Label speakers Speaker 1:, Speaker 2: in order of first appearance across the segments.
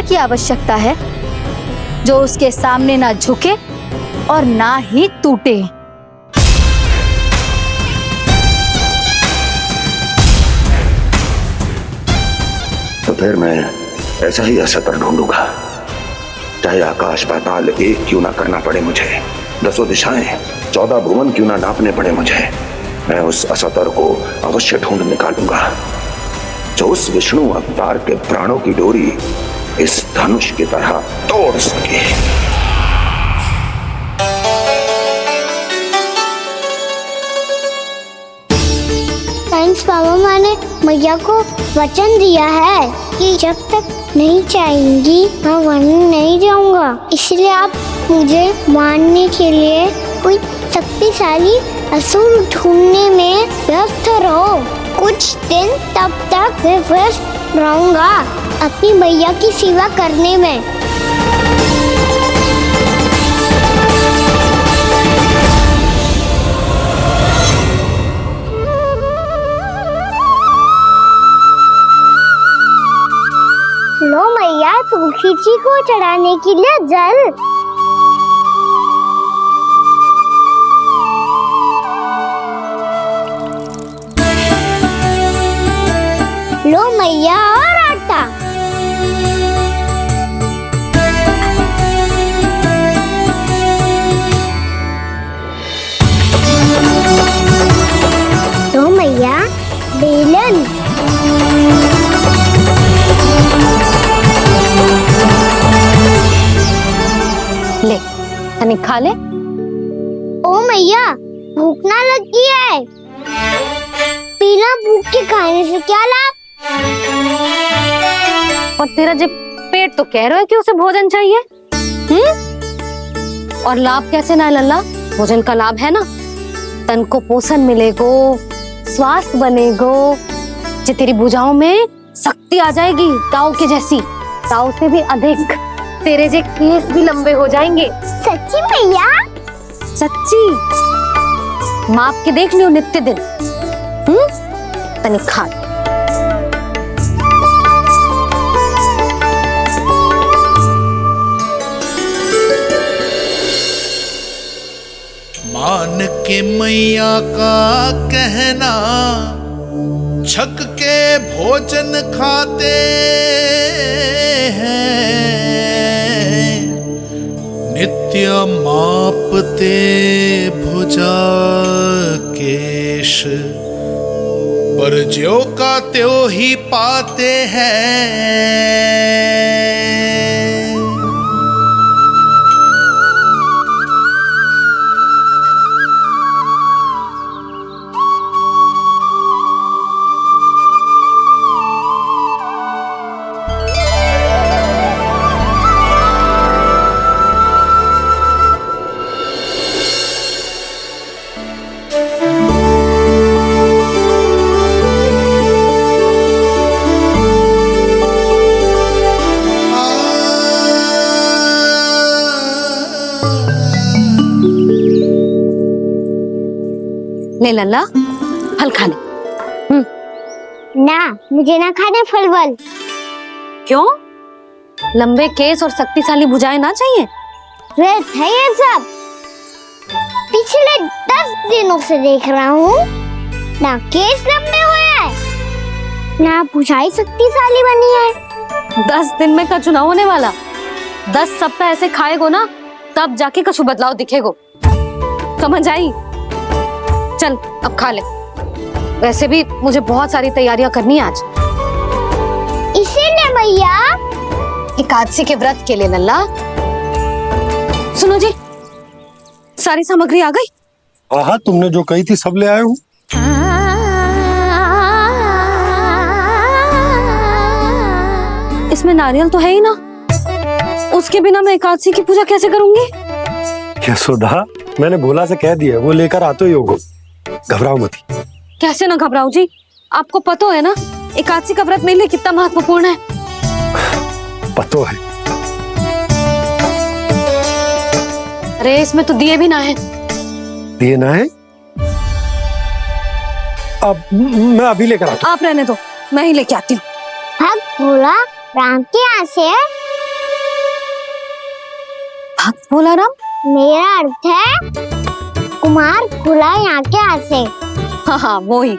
Speaker 1: की आवश्यकता है जो उसके सामने ना झुके और ना ही टूटे।
Speaker 2: तो फिर मैं ऐसा ही असतर ढूंढूंगा, चाहे आकाश पाताल एक क्यों ना करना पड़े मुझे, 10 दिशाएं 14 भुवन क्यों ना नापने पड़े मुझे। मैं उस असतर को अवश्य ढूंढ निकालूंगा जो उस विष्णु अवतार के प्राणों की डोरी इस धनुष की तरह तोड़ सके।
Speaker 3: थैंक्स पापा, मैंने मैया को वचन दिया है कि जब तक नहीं चाहेंगी मैं वन नहीं जाऊंगा, इसलिए आप मुझे मारने के लिए कोई शक्तिशाली असुर ढूंढने में व्यस्त रहो। कुछ दिन तब तक मैं व्यस्त रहूंगा अपनी मैया की सेवा करने में। लो मैया, तुलसी जी को चढ़ाने के लिए जल। लो मैया, और आटा। लो मैया, बेलन।
Speaker 1: ले तनिक खा ले।
Speaker 3: ओ मैया, भूख ना लगी है। बिना भूख के खाने से क्या लाभ?
Speaker 4: और तेरा जब पेट तो कह रहा है कि उसे भोजन चाहिए। और लाभ कैसे ना लल्ला? भोजन का लाभ है ना, तन को पोषण मिलेगो, स्वास्थ्य बनेगो, जो तेरी भुजाओं में शक्ति आ जाएगी ताऊ के जैसी, ताऊ से भी अधिक। तेरे जे केस भी लंबे हो जाएंगे।
Speaker 3: सच्ची मैया?
Speaker 4: सच्ची। माप के देख लियो नित्य दिन। तनिक खा।
Speaker 5: मान के मैया का कहना, छक के भोजन खाते हैं, नित्य मापते भुजा केश, पर ज्यो का त्यों ही पाते हैं।
Speaker 4: ले लल्ला, फल खा ले।
Speaker 3: ना, मुझे ना खाने फल वल।
Speaker 4: क्यों? लंबे केस और शक्तिशाली भुजाएं ना चाहिए?
Speaker 3: व्यर्थ है ये सब। पिछले 10 दिनों से देख रहा हूँ, ना केस लंबे हुए हैं, ना भुजाएं शक्तिशाली बनी है।
Speaker 4: 10 दिन में कछु ना होने वाला। 10 सप्ताह ऐसे खाएगो ना, तब जाके कछु बदलाव दिखेगो। समझ आई? चल अब खा ले। वैसे भी मुझे बहुत सारी तैयारियां करनी है आज।
Speaker 3: इसीलिए भैया
Speaker 4: एकादशी के व्रत के लिए लल्ला। सुनो जी, सारी सामग्री आ गई?
Speaker 6: हाँ, तुमने जो कही थी सब ले आए हूँ।
Speaker 4: इसमें नारियल तो है ही ना, उसके बिना मैं एकादशी की पूजा कैसे करूंगी?
Speaker 6: यशोदा, मैंने भोला से कह दिया, वो लेकर आते ही होगा, घबराओ मत।
Speaker 4: कैसे ना घबराओ जी, आपको पता है ना एकादशी का व्रत मेरे लिए कितना महत्वपूर्ण है।
Speaker 6: पता है।
Speaker 4: अरे इसमें तो दिए भी ना है।
Speaker 6: दिए ना है? अब मैं अभी लेकर आता हूँ।
Speaker 4: आप रहने दो, मैं ही लेके आती हूँ।
Speaker 3: भक्त भोला राम के यहाँ से
Speaker 4: भोला राम?
Speaker 3: मेरा अर्थ है कुमार खुला यहाँ के हाथ से।
Speaker 4: हाँ हाँ वो ही।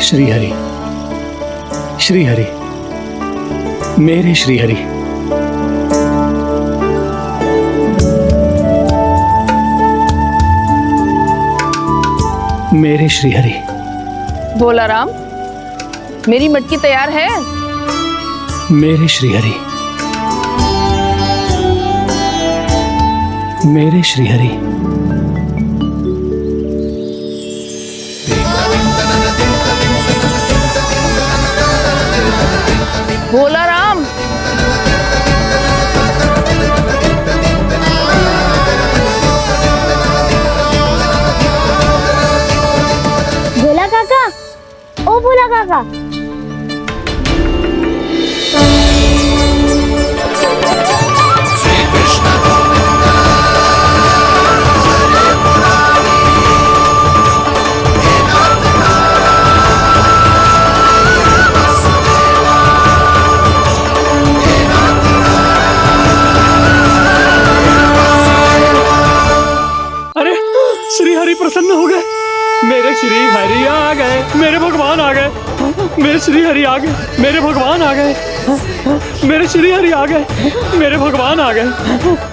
Speaker 7: श्री हरि, श्री हरि, मेरे श्री हरि। मेरे श्री हरि।
Speaker 8: भोला राम, मेरी मटकी तैयार है।
Speaker 7: मेरे श्री हरि। मेरे श्री हरि।
Speaker 8: भोला राम,
Speaker 3: भोला काका, ओ भोला काका।
Speaker 7: अरे श्री हरि प्रसन्न हो गए। मेरे श्री हरि आ गए, मेरे भगवान आ गए। मेरे श्री हरि आ गए, मेरे भगवान आ गए। मेरे श्री हरि आ गए, मेरे भगवान आ गए।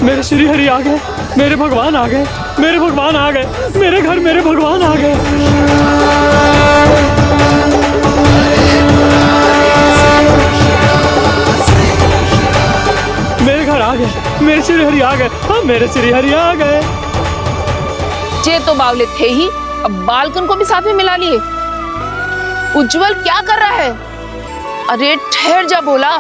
Speaker 7: मेरे श्री हरि आ गए, मेरे भगवान आ गए। मेरे भगवान आ गए, मेरे घर मेरे भगवान आ गए। मेरे घर आ गए, मेरे श्री हरि आ गए। हाँ मेरे श्री हरि आ गए।
Speaker 8: ये तो बावले थे ही, अब बालकन को भी साथ में मिला लिए। उज्जवल क्या कर रहा है? अरे ठहर जा भोला।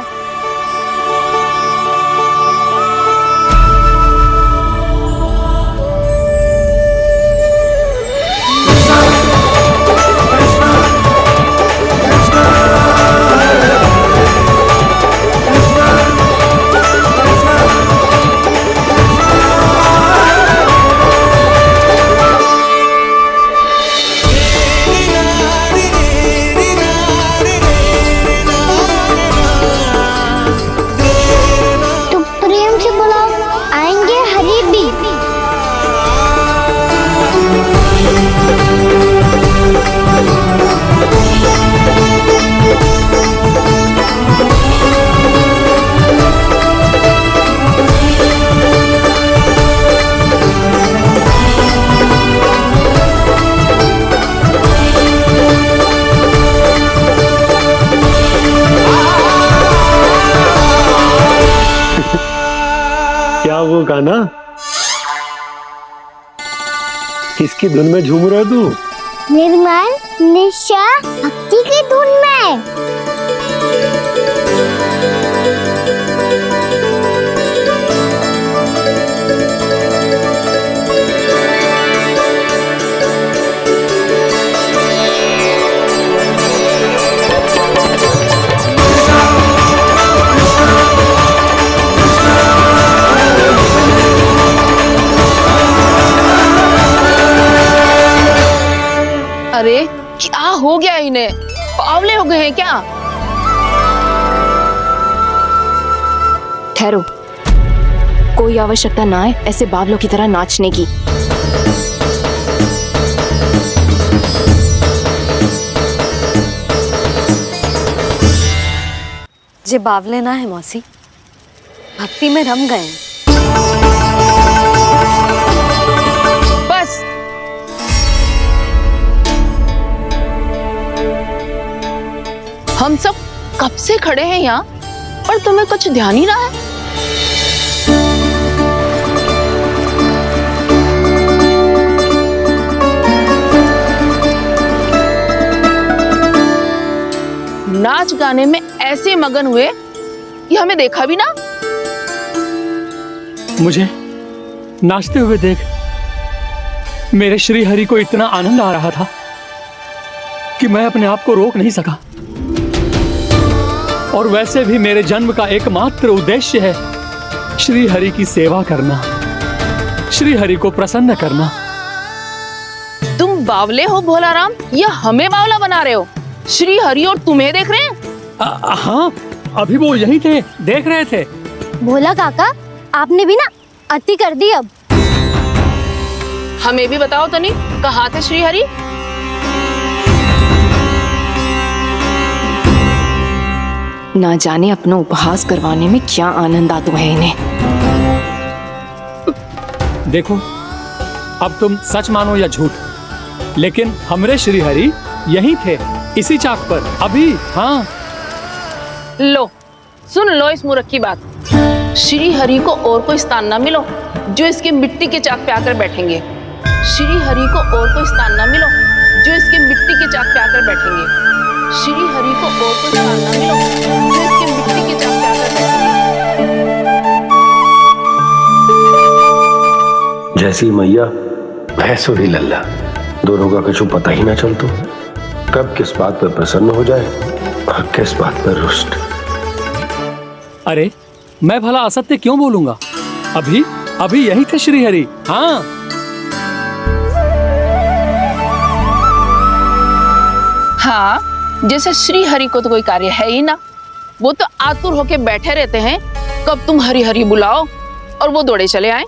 Speaker 3: तो प्रेम से बुलाओ, आएंगे हरि भी।
Speaker 6: क्या वो गाना? किसकी धुन में झूम रहा तू?
Speaker 3: निर्मल निशा भक्ति की धुन में।
Speaker 8: अरे क्या हो गया इन्हें? बावले हो गए हैं क्या?
Speaker 9: ठहरो, कोई आवश्यकता ना है ऐसे बावलों की तरह नाचने की।
Speaker 4: जे बावले ना है मौसी, भक्ति में रम गए।
Speaker 8: बस हम सब कब से खड़े हैं यहाँ, पर तुम्हें कुछ ध्यान ही ना है। नाच गाने में ऐसे मगन हुए कि हमें देखा भी ना।
Speaker 7: मुझे नाचते हुए देख मेरे श्री हरि को इतना आनंद आ रहा था कि मैं अपने आप को रोक नहीं सका। और वैसे भी मेरे जन्म का एकमात्र उद्देश्य है श्री हरि की सेवा करना, श्री हरि को प्रसन्न करना।
Speaker 8: तुम बावले हो भोलाराम या हमें बावला बना रहे हो? श्री हरि और तुम्हें देख रहे हैं?
Speaker 7: हाँ, अभी वो यहीं थे, देख रहे थे।
Speaker 3: भोला काका, आपने भी ना अति कर दी अब।
Speaker 8: हमें भी बताओ तनी, कहाँ थे श्री हरि?
Speaker 9: ना जाने अपना उपहास करवाने में क्या आनंद आता है इन्हें।
Speaker 7: देखो, अब तुम सच मानो या झूठ, लेकिन हमरे श्री हरि यहीं थे, इसी चाक पर अभी। हाँ,
Speaker 8: लो सुन लो इस मूर्ख की बात। श्री हरि को और कोई स्थान ना मिलो जो इसके मिट्टी के चाक पे आकर बैठेंगे। श्री हरि को और कोई स्थान ना मिलो जो इसके मिट्टी के चाक पे आकर बैठेंगे। श्री हरि को और कोई स्थान ना मिलो जो इसके मिट्टी के चाक पे आकर बैठेंगे।
Speaker 2: जैसी मैया भैंसो ही लल्ला, दोनों का कुछ पता ही ना चलतो, कब किस बात पर प्रसन्न हो जाए और किस बात पर रुष्ट।
Speaker 7: अरे मैं भला असत्य क्यों बोलूंगा? अभी अभी यही थे श्री हरि। हाँ,
Speaker 8: हाँ, जैसे श्री हरि को तो कोई कार्य है ही ना, वो तो आतुर होके बैठे रहते हैं कब तुम हरि हरि बुलाओ और वो दौड़े चले आए।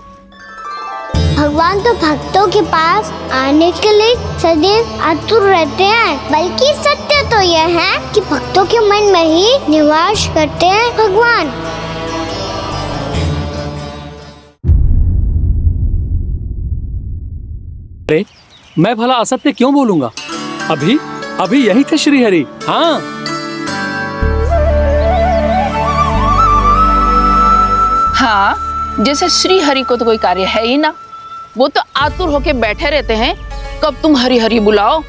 Speaker 3: भगवान तो भक्तों के पास आने के लिए सदैव आतुर रहते हैं, बल्कि सत्य तो यह है कि भक्तों के मन में ही निवास करते हैं भगवान।
Speaker 7: अरे मैं भला असत्य क्यों बोलूंगा? अभी अभी यही थे श्री हरि। हाँ,
Speaker 8: हाँ, जैसे श्री हरि को तो कोई कार्य है ही ना, वो तो आतुर होके बैठे रहते हैं कब तुम हरि हरि बुलाओ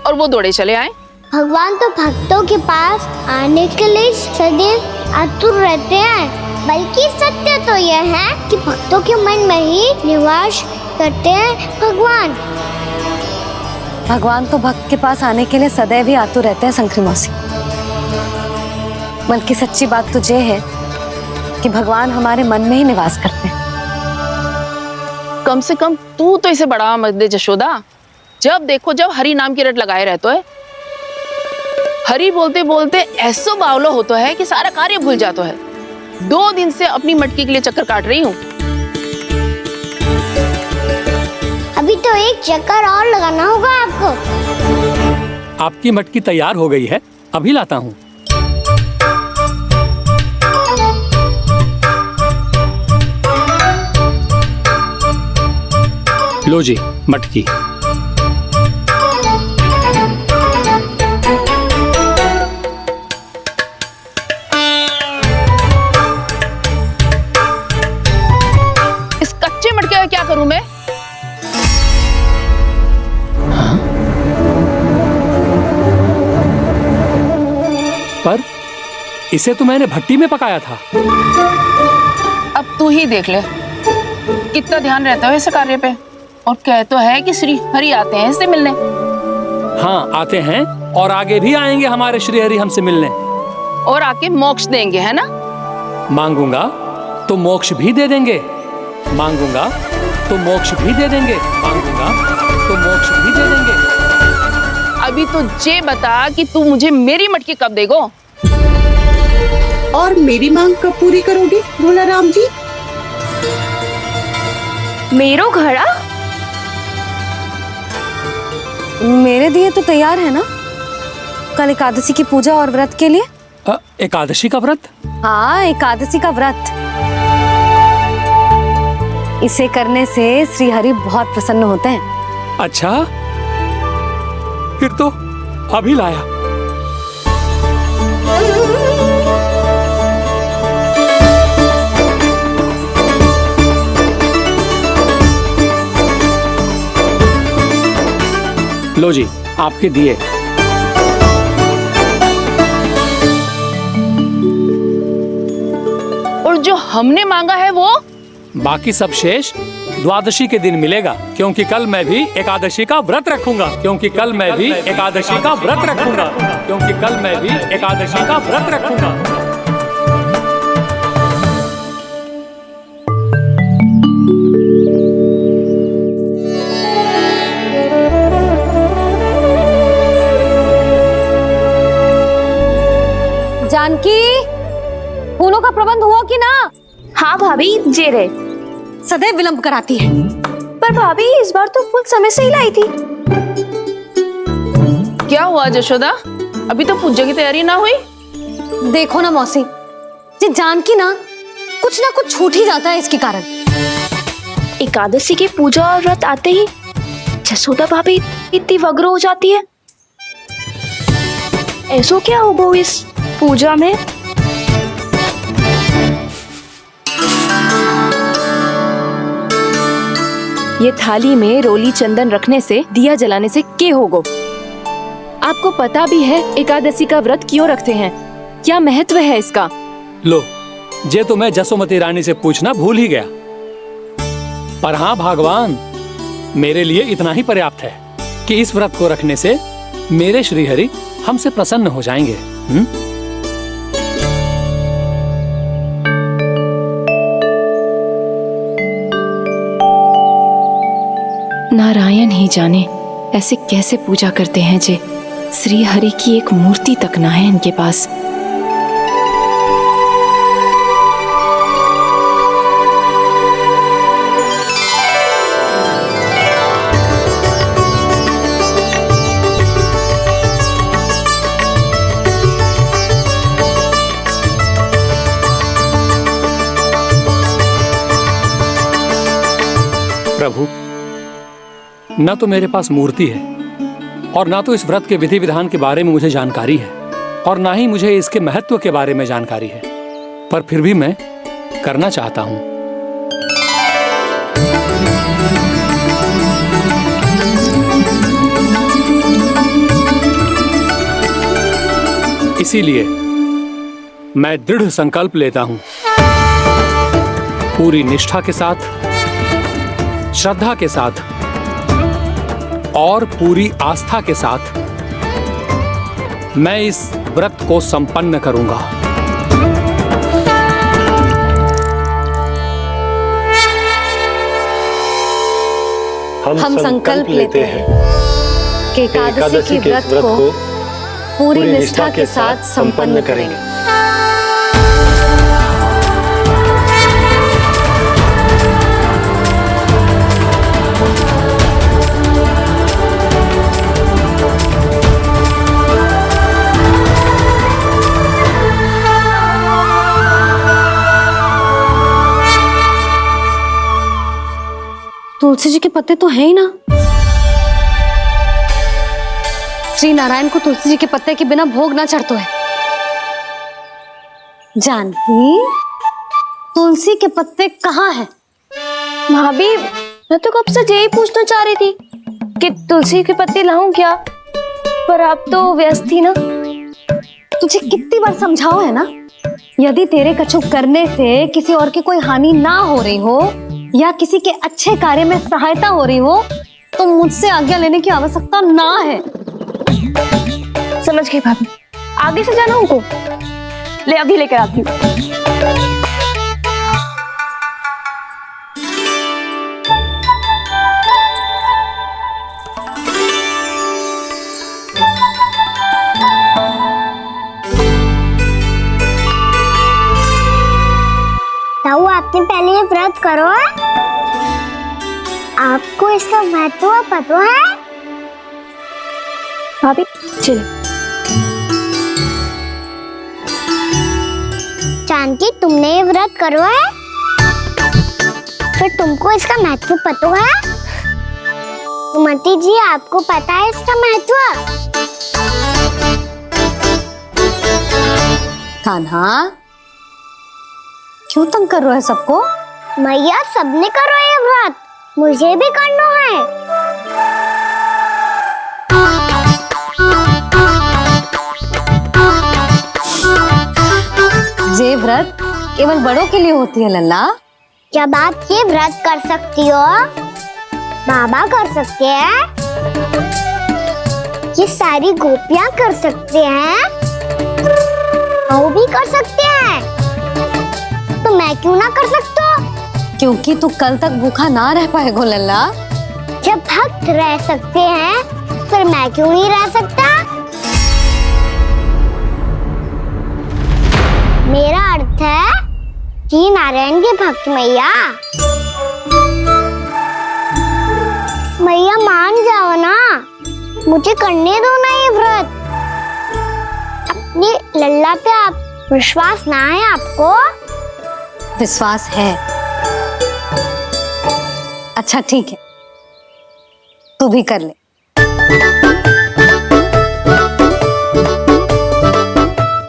Speaker 8: और वो दौड़े चले आए।
Speaker 3: भगवान तो भक्तों के पास आने के लिए सदैव आतुर रहते हैं, बल्कि सत्य तो यह है कि भक्तों के मन में ही निवास करते हैं भगवान।
Speaker 4: भगवान तो भक्त के पास आने के लिए सदैव ही आतुर रहते हैं शंकरी मौसी। बल्कि सच्ची बात तो ये है कि भगवान हमारे मन में ही निवास करते हैं।
Speaker 8: कम से कम तू तो इसे बढ़ावा मत दे जशोदा। जब देखो जब हरि नाम की रट लगाए रहते है। हरि बोलते बोलते ऐसो बावलो होता है कि सारा कार्य भूल जाता है। 2 दिन से अपनी मटकी के लिए चक्कर काट रही हूँ।
Speaker 3: अभी तो एक चक्कर और लगाना होगा आपको।
Speaker 7: आपकी मटकी तैयार हो गई है, अभी लाता हूँ। लो जी मटकी।
Speaker 8: इस कच्चे मटके का क्या करूं मैं?
Speaker 7: पर इसे तो मैंने भट्टी में पकाया था।
Speaker 8: अब तू ही देख ले कितना ध्यान रहता है इस कार्य पे। और कह तो है कि श्री हरि आते हैं इससे मिलने।
Speaker 7: हाँ आते हैं और आगे भी आएंगे हमारे श्री हरि हमसे मिलने।
Speaker 8: और आके मोक्ष देंगे, है ना?
Speaker 7: मांगूंगा तो मोक्ष भी दे देंगे, मांगूंगा तो मोक्ष भी दे देंगे, मांगूंगा तो मोक्ष भी दे देंगे।
Speaker 8: अभी तो ये बता कि तू मुझे मेरी मटकी कब देगो?
Speaker 10: और मेरी मांग कब पूरी करोगे भोलाराम जी?
Speaker 9: मेरो घड़ा
Speaker 4: मेरे दिए तो तैयार है ना, कल एकादशी की पूजा और व्रत के लिए।
Speaker 7: एकादशी का व्रत?
Speaker 4: हाँ, एकादशी का व्रत। इसे करने से श्री हरि बहुत प्रसन्न होते हैं।
Speaker 7: अच्छा, फिर तो अभी लाया। लो जी आपके दिए।
Speaker 8: और जो हमने मांगा है वो?
Speaker 7: बाकी सब शेष द्वादशी के दिन मिलेगा, क्योंकि कल मैं भी एकादशी का व्रत रखूंगा, क्योंकि कल मैं भी एकादशी का व्रत रखूंगा, क्योंकि कल मैं भी एकादशी का व्रत रखूंगा।
Speaker 4: जानकी, फूलों का प्रबंध हुआ कि ना?
Speaker 9: हाँ भाभी, जे रहे।
Speaker 4: सदैव विलंब कराती है।
Speaker 9: पर भाभी इस बार तो फूल समय से ही लाई थी।
Speaker 8: क्या हुआ जशोदा, अभी तो पूजा की तैयारी ना हुई?
Speaker 4: देखो ना मौसी, ये जानकी ना कुछ छूट ही जाता है इसके कारण।
Speaker 9: एकादशी की पूजा और व्रत आते ही जसोदा भाभी इतनी वग्र हो जाती है। ऐसो क्या होगा इस पूजा में? ये थाली में रोली चंदन रखने से, दिया जलाने से के होगो? आपको पता भी है एकादशी का व्रत क्यों रखते हैं? क्या महत्व है इसका?
Speaker 7: लो, जे तो मैं जसोमती रानी से पूछना भूल ही गया। पर हाँ भगवान, मेरे लिए इतना ही पर्याप्त है कि इस व्रत को रखने से मेरे श्रीहरि हमसे प्रसन्न हो जाएंगे।
Speaker 9: नारायण ही जाने ऐसे कैसे पूजा करते हैं जे श्री हरि की एक मूर्ति तक ना है इनके पास।
Speaker 7: प्रभु, न तो मेरे पास मूर्ति है और ना तो इस व्रत के विधि विधान के बारे में मुझे जानकारी है और ना ही मुझे इसके महत्व के बारे में जानकारी है, पर फिर भी मैं करना चाहता हूं। इसीलिए मैं दृढ़ संकल्प लेता हूं, पूरी निष्ठा के साथ, श्रद्धा के साथ और पूरी आस्था के साथ मैं इस व्रत को संपन्न करूंगा।
Speaker 4: हम संकल्प लेते हैं कि एकादशी के व्रत को पूरी निष्ठा के साथ संपन्न करेंगे। तुलसी जी के पत्ते तो हैं ही ना। श्री नारायण को तुलसी जी के पत्ते के बिना भोग ना चढ़तो है। जानकी, तुलसी के पत्ते कहाँ हैं?
Speaker 9: भाभी, मैं तो कब से यही पूछना चाह रही थी कि तुलसी के पत्ते लाऊं क्या, पर आप तो व्यस्त थी ना।
Speaker 4: तुझे कितनी बार समझाओ है ना, यदि तेरे कछु करने से किसी और की कोई हानि ना हो रही हो या किसी के अच्छे कार्य में सहायता हो रही हो तो मुझसे आज्ञा लेने की आवश्यकता ना है।
Speaker 9: समझ गई भाभी, आगे से जाना उनको। ले अभी लेकर आती हूँ।
Speaker 3: ताऊ, आपने पहले ये व्रत करो है? आपको इसका महत्व पता है?
Speaker 9: भाभी चल।
Speaker 3: जानकी, तुमने ये व्रत करो है? फिर तुमको इसका महत्व पता है? सुमति जी, आपको पता है इसका महत्व?
Speaker 4: कान्हा, क्यों तंग कर रहे हो सबको?
Speaker 3: मैया, सबने करो ये व्रत, मुझे भी करना है।
Speaker 4: ये व्रत केवल बड़ों के लिए होती है लल्ला।
Speaker 3: जब आप ये व्रत कर सकती हो, बाबा कर सकते हैं, ये सारी गोपियां कर सकते हैं, वो भी कर सकते हैं, तो मैं क्यों ना कर सकता?
Speaker 4: क्योंकि तू कल तक भूखा ना रह पाएगा लल्ला।
Speaker 3: जब भक्त रह सकते हैं, फिर मैं क्यों नहीं रह सकता? बात है कि नारायण के भक्त मैया, मैया मान जाओ ना, मुझे करने दो ना ये व्रत। अपनी लल्ला पे आप विश्वास ना है आपको?
Speaker 4: विश्वास है। अच्छा ठीक है, तू भी कर ले।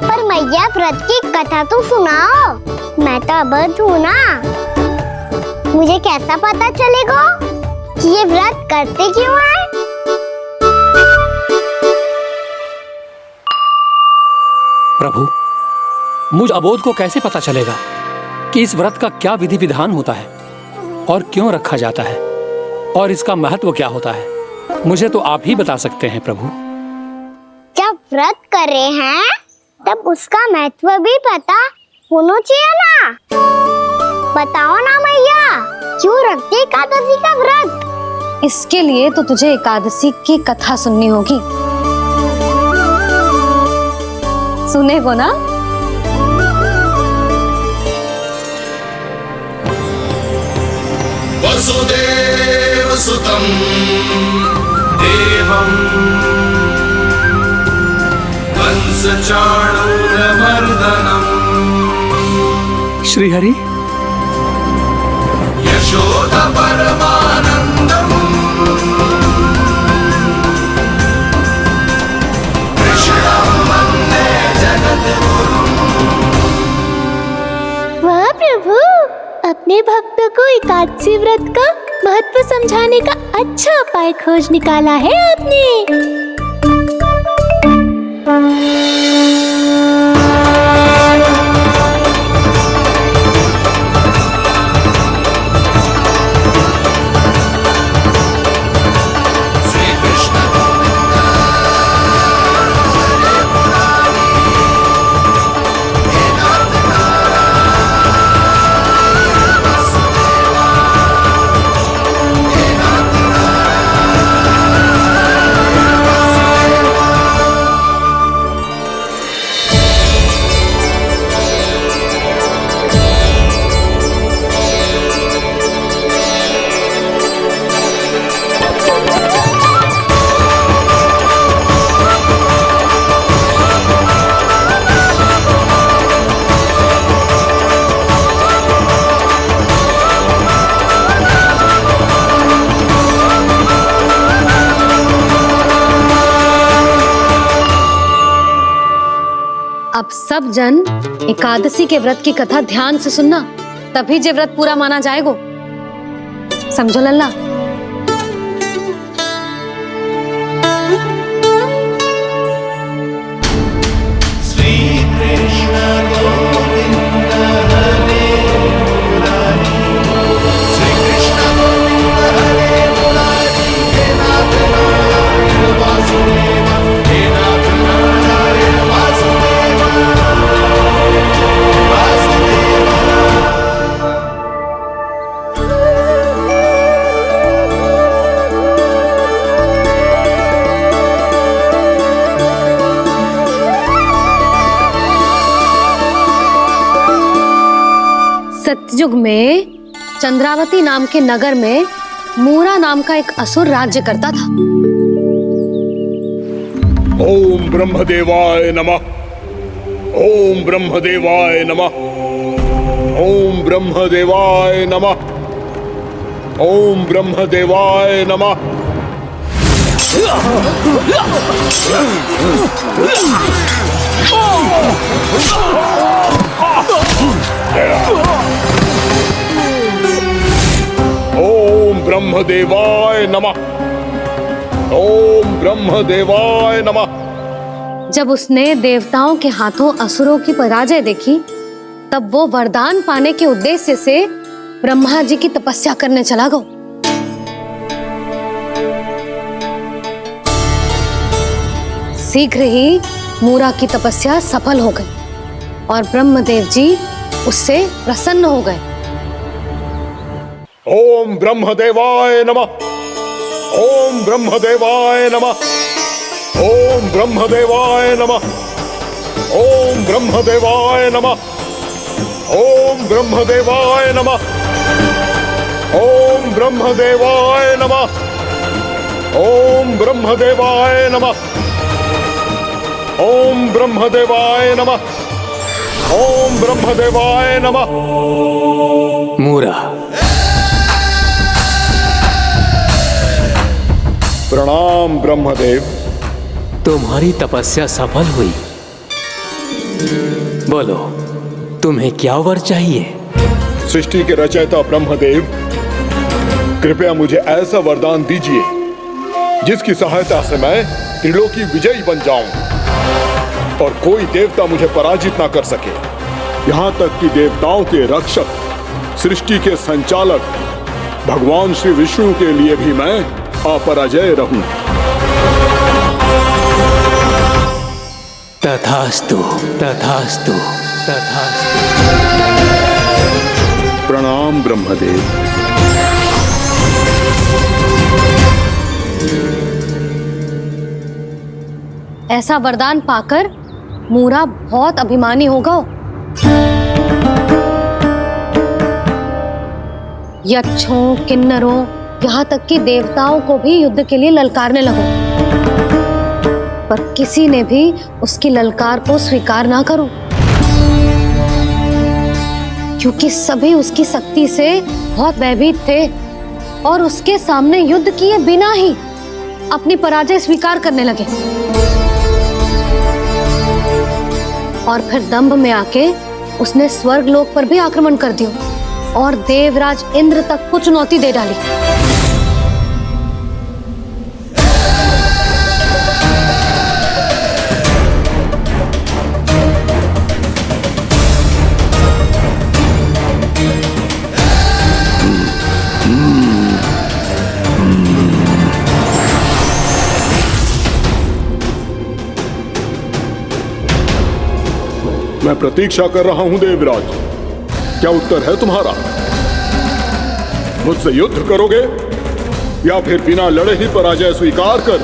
Speaker 3: पर मैया व्रत की कथा तो सुनाओ, मैं तो अबध हूँ ना, मुझे कैसा पता चलेगा कि ये व्रत करते क्यों है?
Speaker 7: प्रभु, मुझ अबोध को कैसे पता चलेगा कि इस व्रत का क्या विधि विधान होता है और क्यों रखा जाता है और इसका महत्व क्या होता है? मुझे तो आप ही बता सकते हैं प्रभु।
Speaker 3: जब व्रत कर रहे हैं तब उसका महत्व भी पता होना चाहिए ना। बताओ ना मैया, क्यों रखते एकादशी का व्रत?
Speaker 4: इसके लिए तो तुझे एकादशी की कथा सुननी होगी। सुनेगो ना?
Speaker 5: वसुदेव सुतं देवं कंस चाणूरमर्दनम्
Speaker 7: श्रीहरि,
Speaker 5: यशोदा परमानंदम् कृष्णं वन्दे जगद्गुरुम्।
Speaker 3: वाह प्रभु, अपने भक्तों को एकादशी व्रत का महत्व समझाने का अच्छा उपाय खोज निकाला है आपने।
Speaker 4: अब सब जन एकादशी के व्रत की कथा ध्यान से सुनना, तभी जे व्रत पूरा माना जाएगा। समझो लल्ला?
Speaker 5: श्री कृष्ण गोविंद हरे मुरारी, श्री कृष्ण गोविंद हरे मुरारी, हे नाथ नारायण वासुदेव, हे नाथ नारायण वासुदेव, वासुदेव।
Speaker 4: सतयुग में चंद्रावती नाम के नगर में मूरा नाम का एक असुर राज्य करता था।
Speaker 11: ओम ब्रह्मदेवाय नमः, ओम ब्रह्मदेवाय नमः, ओम ब्रह्मदेवाय नमः, ओम ब्रह्मदेवाय नमः। ओम ब्रह्मदेवाय नमः, ओम ब्रह्मदेवाय नमः।
Speaker 4: जब उसने देवताओं के हाथों असुरों की पराजय देखी, तब वो वरदान पाने के उद्देश्य से ब्रह्मा जी की तपस्या करने चला गया। शीघ्र ही मूरा की तपस्या सफल हो गई और ब्रह्मदेव जी उससे प्रसन्न हो गए।
Speaker 11: ओम ब्रह्मदेवाय नमः, ओम ब्रह्मदेवाय नमः, ओम ब्रह्मदेवाय नमः, ओम ब्रह्मदेवाय नमः। ओम ब्रह्मदेवाय नमः। ओम ब्रह्मदेवाय नमः। ओम ब्रह्मदेवाय नमः। ओम ब्रह्मदेवाय नमः। ओम ब्रह्मदेवाय नमः।
Speaker 7: मूरा,
Speaker 11: प्रणाम ब्रह्मदेव।
Speaker 7: तुम्हारी तपस्या सफल हुई। बोलो, तुम्हें क्या वर चाहिए?
Speaker 11: सृष्टि के रचयिता ब्रह्मदेव, कृपया मुझे ऐसा वरदान दीजिए जिसकी सहायता से मैं त्रिलोकी विजयी बन जाऊं और कोई देवता मुझे पराजित ना कर सके। यहां तक कि देवताओं के रक्षक, सृष्टि के संचालक भगवान श्री विष्णु के लिए भी मैं अपराजय रहूं।
Speaker 7: तथास्तु, तथास्तु, तथास्तु।
Speaker 11: प्रणाम ब्रह्मदेव।
Speaker 4: ऐसा वरदान पाकर मूरा बहुत अभिमानी होगा। यक्षों, किन्नरों, यहाँ तक कि देवताओं को भी युद्ध के लिए ललकारने लगो, पर किसी ने भी उसकी ललकार को स्वीकार ना करो, क्योंकि सभी उसकी शक्ति से बहुत भयभीत थे और उसके सामने युद्ध किए बिना ही अपनी पराजय स्वीकार करने लगे। और फिर दंभ में आके उसने स्वर्ग लोक पर भी आक्रमण कर दिया और देवराज इंद्र तक को चुनौती दे डाली।
Speaker 11: मैं प्रतीक्षा कर रहा हूं देवराज, क्या उत्तर है तुम्हारा? मुझसे युद्ध करोगे या फिर बिना लड़े ही पराजय स्वीकार कर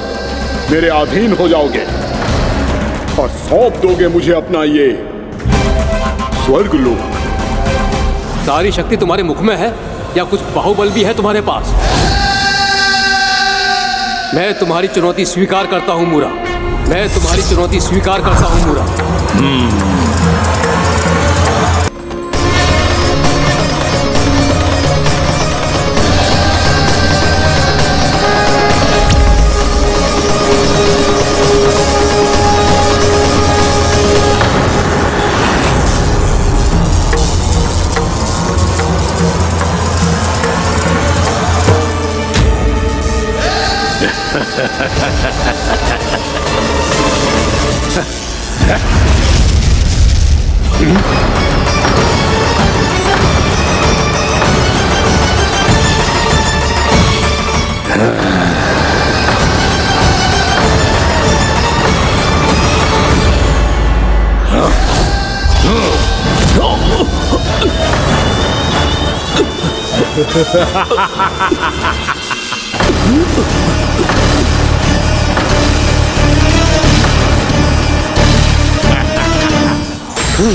Speaker 11: मेरे अधीन हो जाओगे और सौंप दोगे मुझे अपना ये स्वर्ग लोक?
Speaker 7: सारी शक्ति तुम्हारे मुख में है या कुछ बाहुबल भी है तुम्हारे पास? मैं तुम्हारी चुनौती स्वीकार करता हूं मूरा, मैं तुम्हारी चुनौती स्वीकार करता हूं मूरा।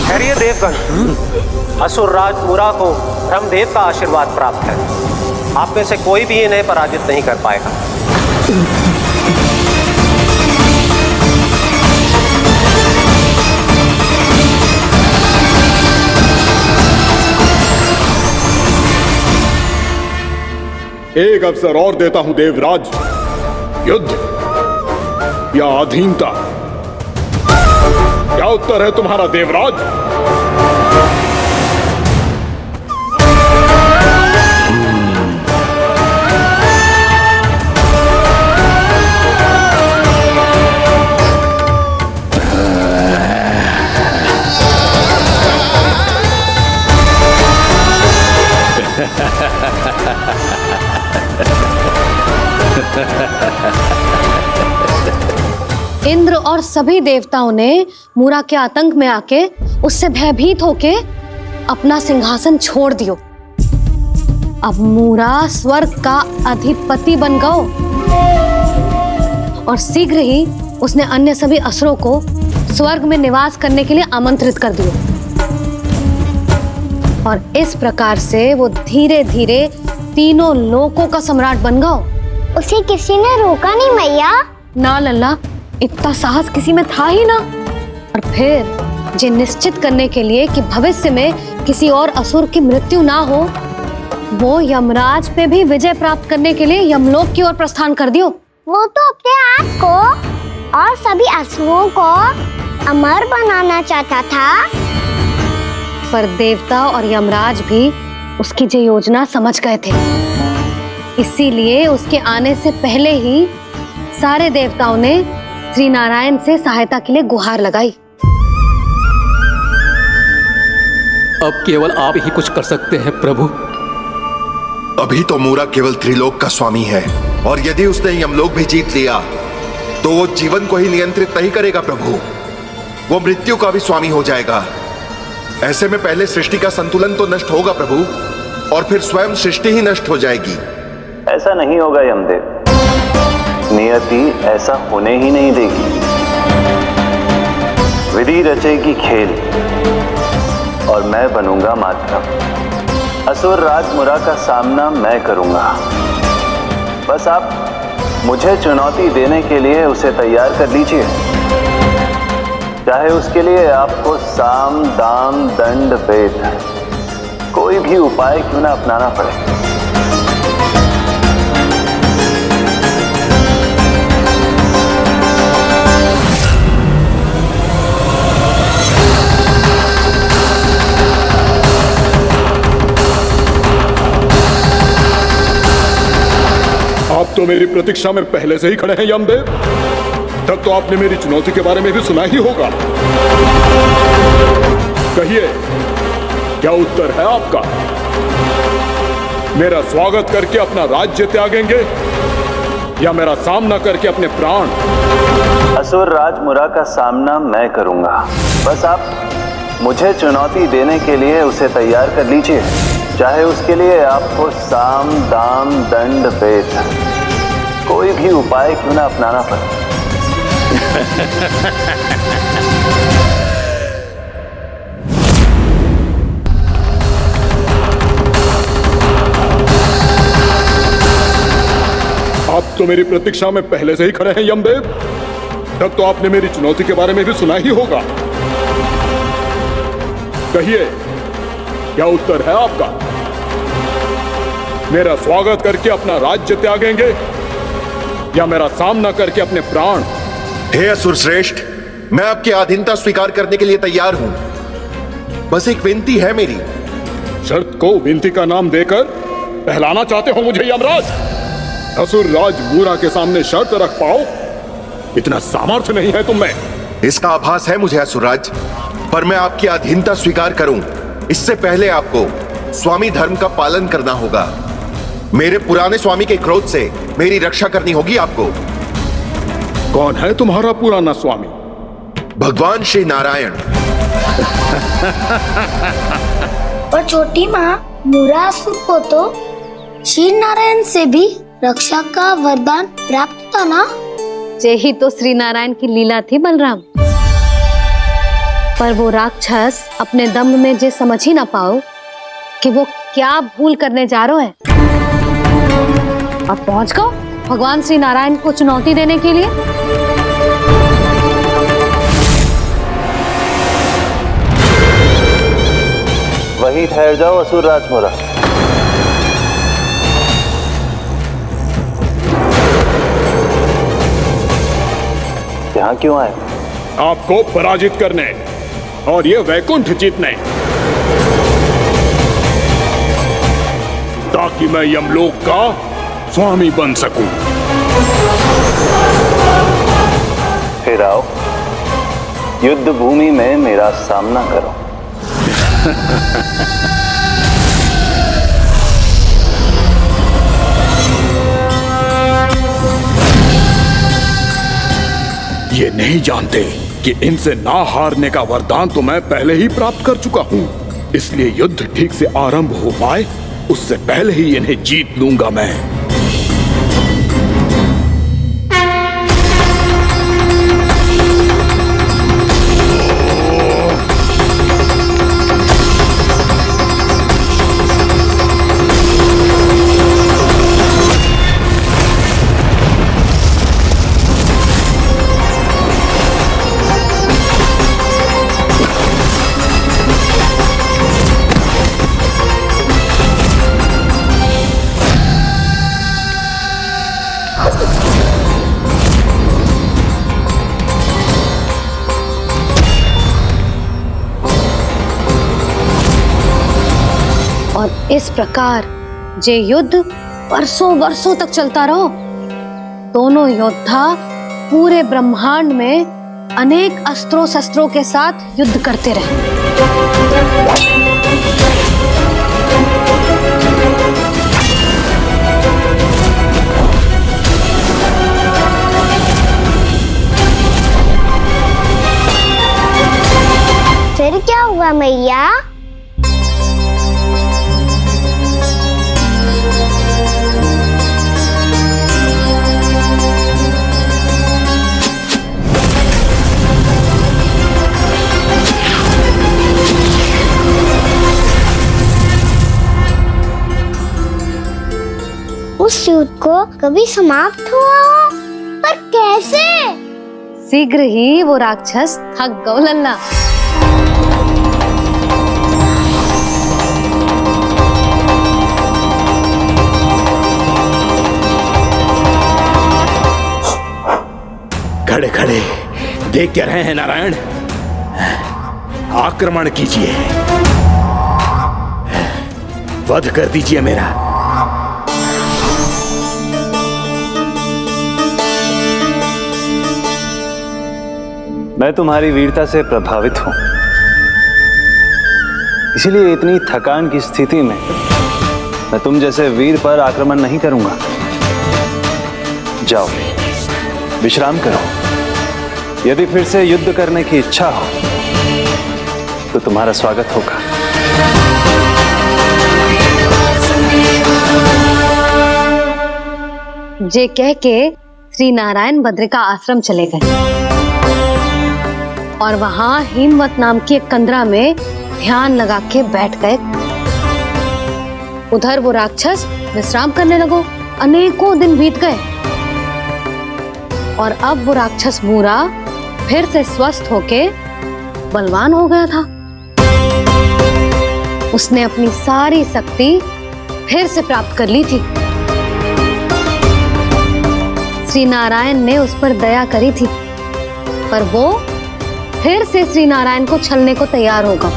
Speaker 12: खैरिए देवगण, असुर राज मूरा को ब्रह्मदेव का आशीर्वाद प्राप्त है। आप में से कोई भी इन्हें पराजित नहीं कर पाएगा।
Speaker 11: एक अवसर और देता हूं देवराज, युद्ध या अधीनता, क्या उत्तर है तुम्हारा देवराज?
Speaker 4: इंद्र और सभी देवताओं ने मूरा के आतंक में आके उससे भयभीत होके अपना सिंहासन छोड़ दियो। अब मूरा स्वर्ग का अधिपति बन गयो और शीघ्र ही उसने अन्य सभी असुरों को स्वर्ग में निवास करने के लिए आमंत्रित कर दिया। और इस प्रकार से वो धीरे धीरे तीनों लोकों का सम्राट बन गया।
Speaker 3: उसे किसी ने रोका नहीं मैया।
Speaker 4: ना लल्ला, इतना साहस किसी में था ही ना। और फिर ये निश्चित करने के लिए कि भविष्य में किसी और असुर की मृत्यु ना हो, वो यमराज पे भी विजय प्राप्त करने के लिए यमलोक की ओर प्रस्थान कर दियो।
Speaker 3: वो तो अपने आप को और सभी असुरों को अमर बनाना चाहता था।
Speaker 4: पर देवता और यमराज भी उसकी ये योजना समझ गए थे। इसीलिए उसके आने से पहले ही सारे देवताओं ने श्री नारायण से सहायता के लिए गुहार लगाई।
Speaker 7: अब केवल आप ही कुछ कर सकते हैं प्रभु।
Speaker 13: अभी तो मूरा केवल त्रिलोक का स्वामी है, और यदि उसने यमलोक भी जीत लिया तो वो जीवन को ही नियंत्रित नहीं करेगा प्रभु, वो मृत्यु का भी स्वामी हो जाएगा। ऐसे में पहले सृष्टि का संतुलन तो नष्ट होगा प्रभु, और फिर स्वयं सृष्टि ही नष्ट हो जाएगी।
Speaker 14: ऐसा नहीं होगा यमदेव, नियति ऐसा होने ही नहीं देगी। विधि रचेगी खेल और मैं बनूंगा माध्यम। असुर राज मुरा का सामना मैं करूंगा। बस आप मुझे चुनौती देने के लिए उसे तैयार कर लीजिए, चाहे उसके लिए आपको साम दाम दंड भेद कोई भी उपाय क्यों ना अपनाना पड़े।
Speaker 11: आप तो मेरी प्रतीक्षा में पहले से ही खड़े हैं यमदेव। तब तो आपने मेरी चुनौती के बारे में भी सुना ही होगा। कहिए, क्या उत्तर है आपका? मेरा स्वागत करके अपना राज्य त्यागेंगे या मेरा सामना करके अपने प्राण?
Speaker 14: असुर राज मुरा का सामना मैं करूंगा। बस आप मुझे चुनौती देने के लिए उसे तैयार कर लीजिए, चाहे उसके लिए आपको साम दाम दंड भेद कोई भी उपाय क्यों ना अपनाना पड़े।
Speaker 11: आप तो मेरी प्रतीक्षा में पहले से ही खड़े हैं यमदेव। तब तो आपने मेरी चुनौती के बारे में भी सुना ही होगा। कहिए, क्या उत्तर है आपका? मेरा स्वागत करके अपना राज्य त्यागेंगे या मेरा सामना करके अपने प्राण?
Speaker 13: हे असुर श्रेष्ठ, मैं आपकी अधीनता स्वीकार करने के लिए तैयार हूं। बस एक विनती है मेरी।
Speaker 11: शर्त को विनती का नाम देकर पहलाना चाहते हो मुझे यमराज? असुर राज मूरा के सामने शर्त रख पाओ, इतना सामर्थ्य नहीं है तुम में।
Speaker 13: इसका आभास है मुझे असुरराज, पर मैं आपकी अधीनता स्वीकार करूं इससे पहले आपको स्वामी धर्म का पालन करना होगा। मेरे पुराने स्वामी के क्रोध से मेरी रक्षा करनी होगी आपको।
Speaker 11: कौन है तुम्हारा पुराना स्वामी?
Speaker 13: भगवान श्री नारायण।
Speaker 3: और छोटी माँ, मूरासुर को तो श्री नारायण से भी रक्षा का वरदान प्राप्त था ना?
Speaker 4: यही तो श्री नारायण की लीला थी बलराम। पर वो राक्षस अपने दम में जे समझ ही ना पाओ कि वो क्या भूल करने जा रहे हैं। अब पहुंच गओ भगवान श्री नारायण को चुनौती देने के लिए।
Speaker 14: वहीं ठहर जाओ असुर राज मुरा। यहाँ क्यों आए?
Speaker 11: आपको पराजित करने और ये वैकुंठ जीतने, ताकि मैं यमलोक का स्वामी बन सकूं।
Speaker 14: फिर आओ, युद्ध भूमि में मेरा सामना करो।
Speaker 11: ये नहीं जानते कि इनसे ना हारने का वरदान तो मैं पहले ही प्राप्त कर चुका हूं। इसलिए युद्ध ठीक से आरंभ हो पाए उससे पहले ही इन्हें जीत लूंगा मैं।
Speaker 4: और इस प्रकार जे युद्ध वर्षों वर्षों तक चलता रहो। दोनों योद्धा पूरे ब्रह्मांड में अनेक अस्त्रों शस्त्रों के साथ युद्ध करते रहे।
Speaker 3: फिर क्या हुआ मैया? उस युद्ध को कभी समाप्त हुआ हो, पर कैसे?
Speaker 4: शीघ्र ही वो राक्षस थक गौ लल्ला।
Speaker 11: खड़े खड़े देख क्या रहे हैं नारायण? आक्रमण कीजिए, वध कर दीजिए मेरा।
Speaker 14: मैं तुम्हारी वीरता से प्रभावित हूं, इसीलिए इतनी थकान की स्थिति में मैं तुम जैसे वीर पर आक्रमण नहीं करूंगा। जाओ विश्राम करो। यदि फिर से युद्ध करने की इच्छा हो तो तुम्हारा स्वागत होगा।
Speaker 4: जे कह के श्री नारायण बद्रिका आश्रम चले गए और वहां हिमवत नाम की एक कंदरा में ध्यान लगा के बैठ गए। उधर वो राक्षस विश्राम करने लगो। अनेकों दिन बीत गए और अब वो राक्षस मूरा फिर से स्वस्थ होके बलवान हो गया था। उसने अपनी सारी शक्ति फिर से प्राप्त कर ली थी। श्री नारायण ने उस पर दया करी थी, पर वो फिर से श्री नारायण को छलने को तैयार होगा।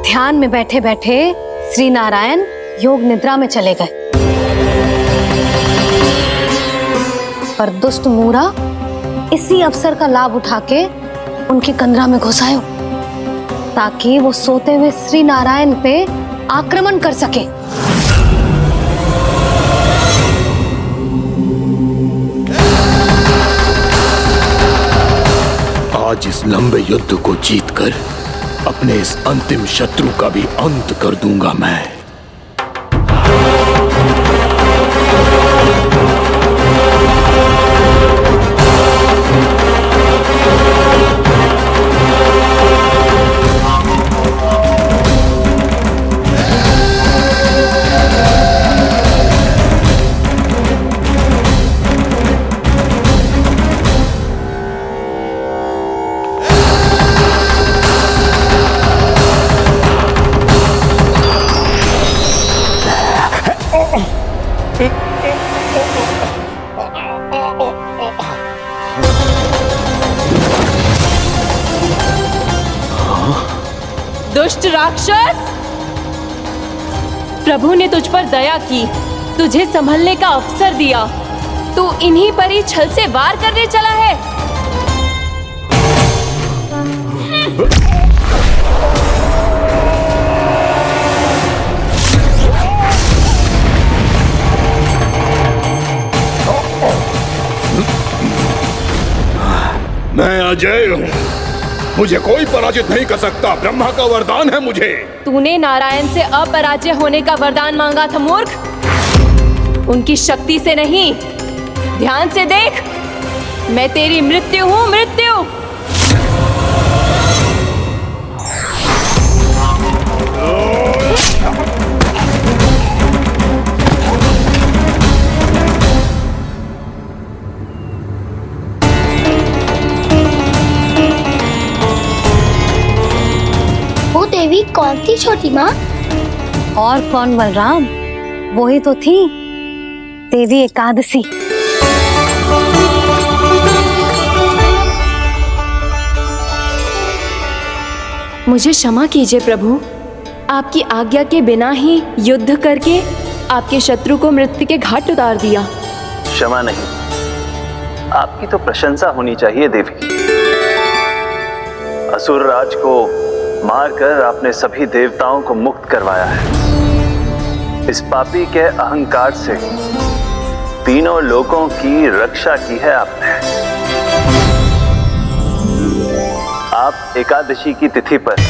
Speaker 4: ध्यान में बैठे बैठे श्री नारायण योग निद्रा में चले गए, पर दुष्ट मूरा इसी अवसर का लाभ उठा के उनकी कंदरा में घुस आयो ताकि वो सोते हुए श्री नारायण पे आक्रमण कर सके।
Speaker 11: आज इस लंबे युद्ध को जीतकर अपने इस अंतिम शत्रु का भी अंत कर दूंगा मैं।
Speaker 9: दुष्ट राक्षस, प्रभु ने तुझ पर दया की, तुझे संभलने का अवसर दिया। तू इन्हीं पर ही छल से वार करने चला है।
Speaker 11: मैं अजय हूँ, मुझे कोई पराजित नहीं कर सकता। ब्रह्मा का वरदान है मुझे।
Speaker 9: तूने नारायण से अपराजय होने का वरदान मांगा था मूर्ख, उनकी शक्ति से नहीं। ध्यान से देख, मैं तेरी मृत्यु हूँ, मृत्यु।
Speaker 3: देवी कौन थी छोटी माँ?
Speaker 4: और कौन बलराम, वो ही तो थी देवी एकादशी।
Speaker 9: मुझे क्षमा कीजिए प्रभु, आपकी आज्ञा के बिना ही युद्ध करके आपके शत्रु को मृत्यु के घाट उतार दिया।
Speaker 14: क्षमा नहीं, आपकी तो प्रशंसा होनी चाहिए देवी। असुर राज को मारकर आपने सभी देवताओं को मुक्त करवाया है। इस पापी के अहंकार से तीनों लोकों की रक्षा की है आपने। आप एकादशी की तिथि पर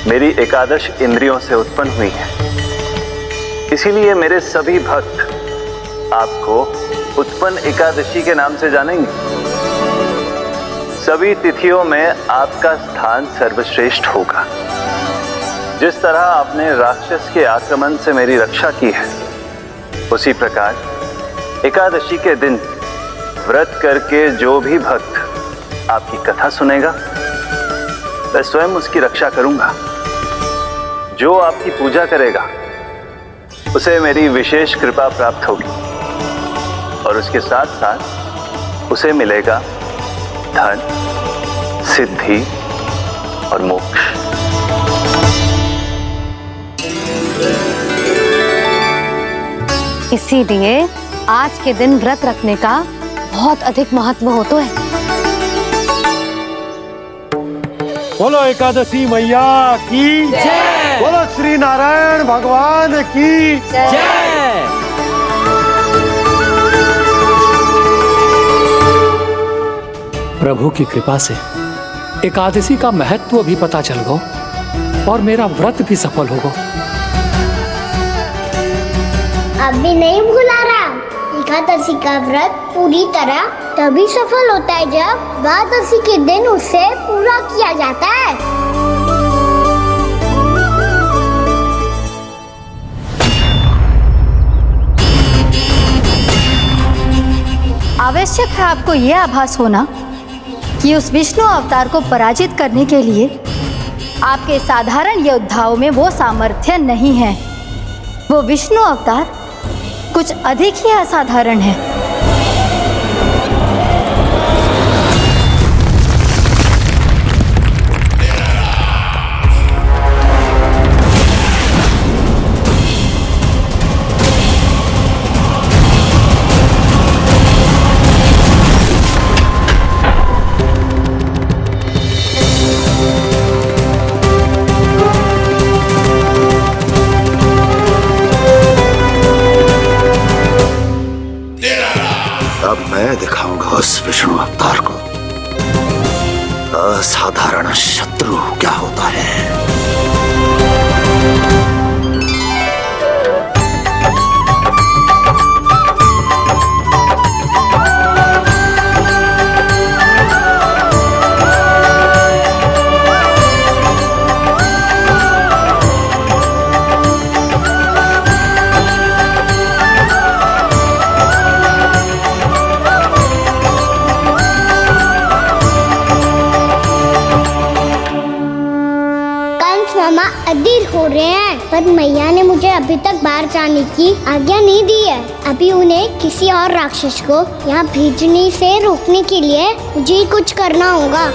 Speaker 14: मेरी एकादश इंद्रियों से उत्पन्न हुई हैं। इसीलिए मेरे सभी भक्त आपको उत्पन्न एकादशी के नाम से जानेंगे। सभी तिथियों में आपका स्थान सर्वश्रेष्ठ होगा। जिस तरह आपने राक्षस के आक्रमण से मेरी रक्षा की है, उसी प्रकार एकादशी के दिन व्रत करके जो भी भक्त आपकी कथा सुनेगा, मैं स्वयं उसकी रक्षा करूंगा। जो आपकी पूजा करेगा उसे मेरी विशेष कृपा प्राप्त होगी और उसके साथ साथ उसे मिलेगा धन, सिद्धि और मोक्ष।
Speaker 4: इसीलिए आज के दिन व्रत रखने का बहुत अधिक महत्व होता है।
Speaker 6: बोलो एकादशी मैया की जय। बोलो श्री नारायण भगवान की जय।
Speaker 7: प्रभु की कृपा से एकादशी का महत्व भी पता चल गो और मेरा व्रत भी सफल होगा।
Speaker 3: अभी नहीं भूला रहा, एकादशी का व्रत पूरी तरह तभी सफल होता है जब द्वादशी के दिन उसे पूरा किया जाता है।
Speaker 1: आवश्यक है आपको यह आभास होना कि उस विष्णु अवतार को पराजित करने के लिए आपके साधारण योद्धाओं में वो सामर्थ्य नहीं है। वो विष्णु अवतार कुछ अधिक ही असाधारण है।
Speaker 2: मैं दिखाऊंगा उस विष्णु अवतार को असाधारण शत्रु क्या होता है।
Speaker 3: अधीर हो रहे हैं, पर मैया ने मुझे अभी तक बाहर जाने की आज्ञा नहीं दी है। अभी उन्हें किसी और राक्षस को यहाँ भेजने से रोकने के लिए मुझे कुछ करना होगा।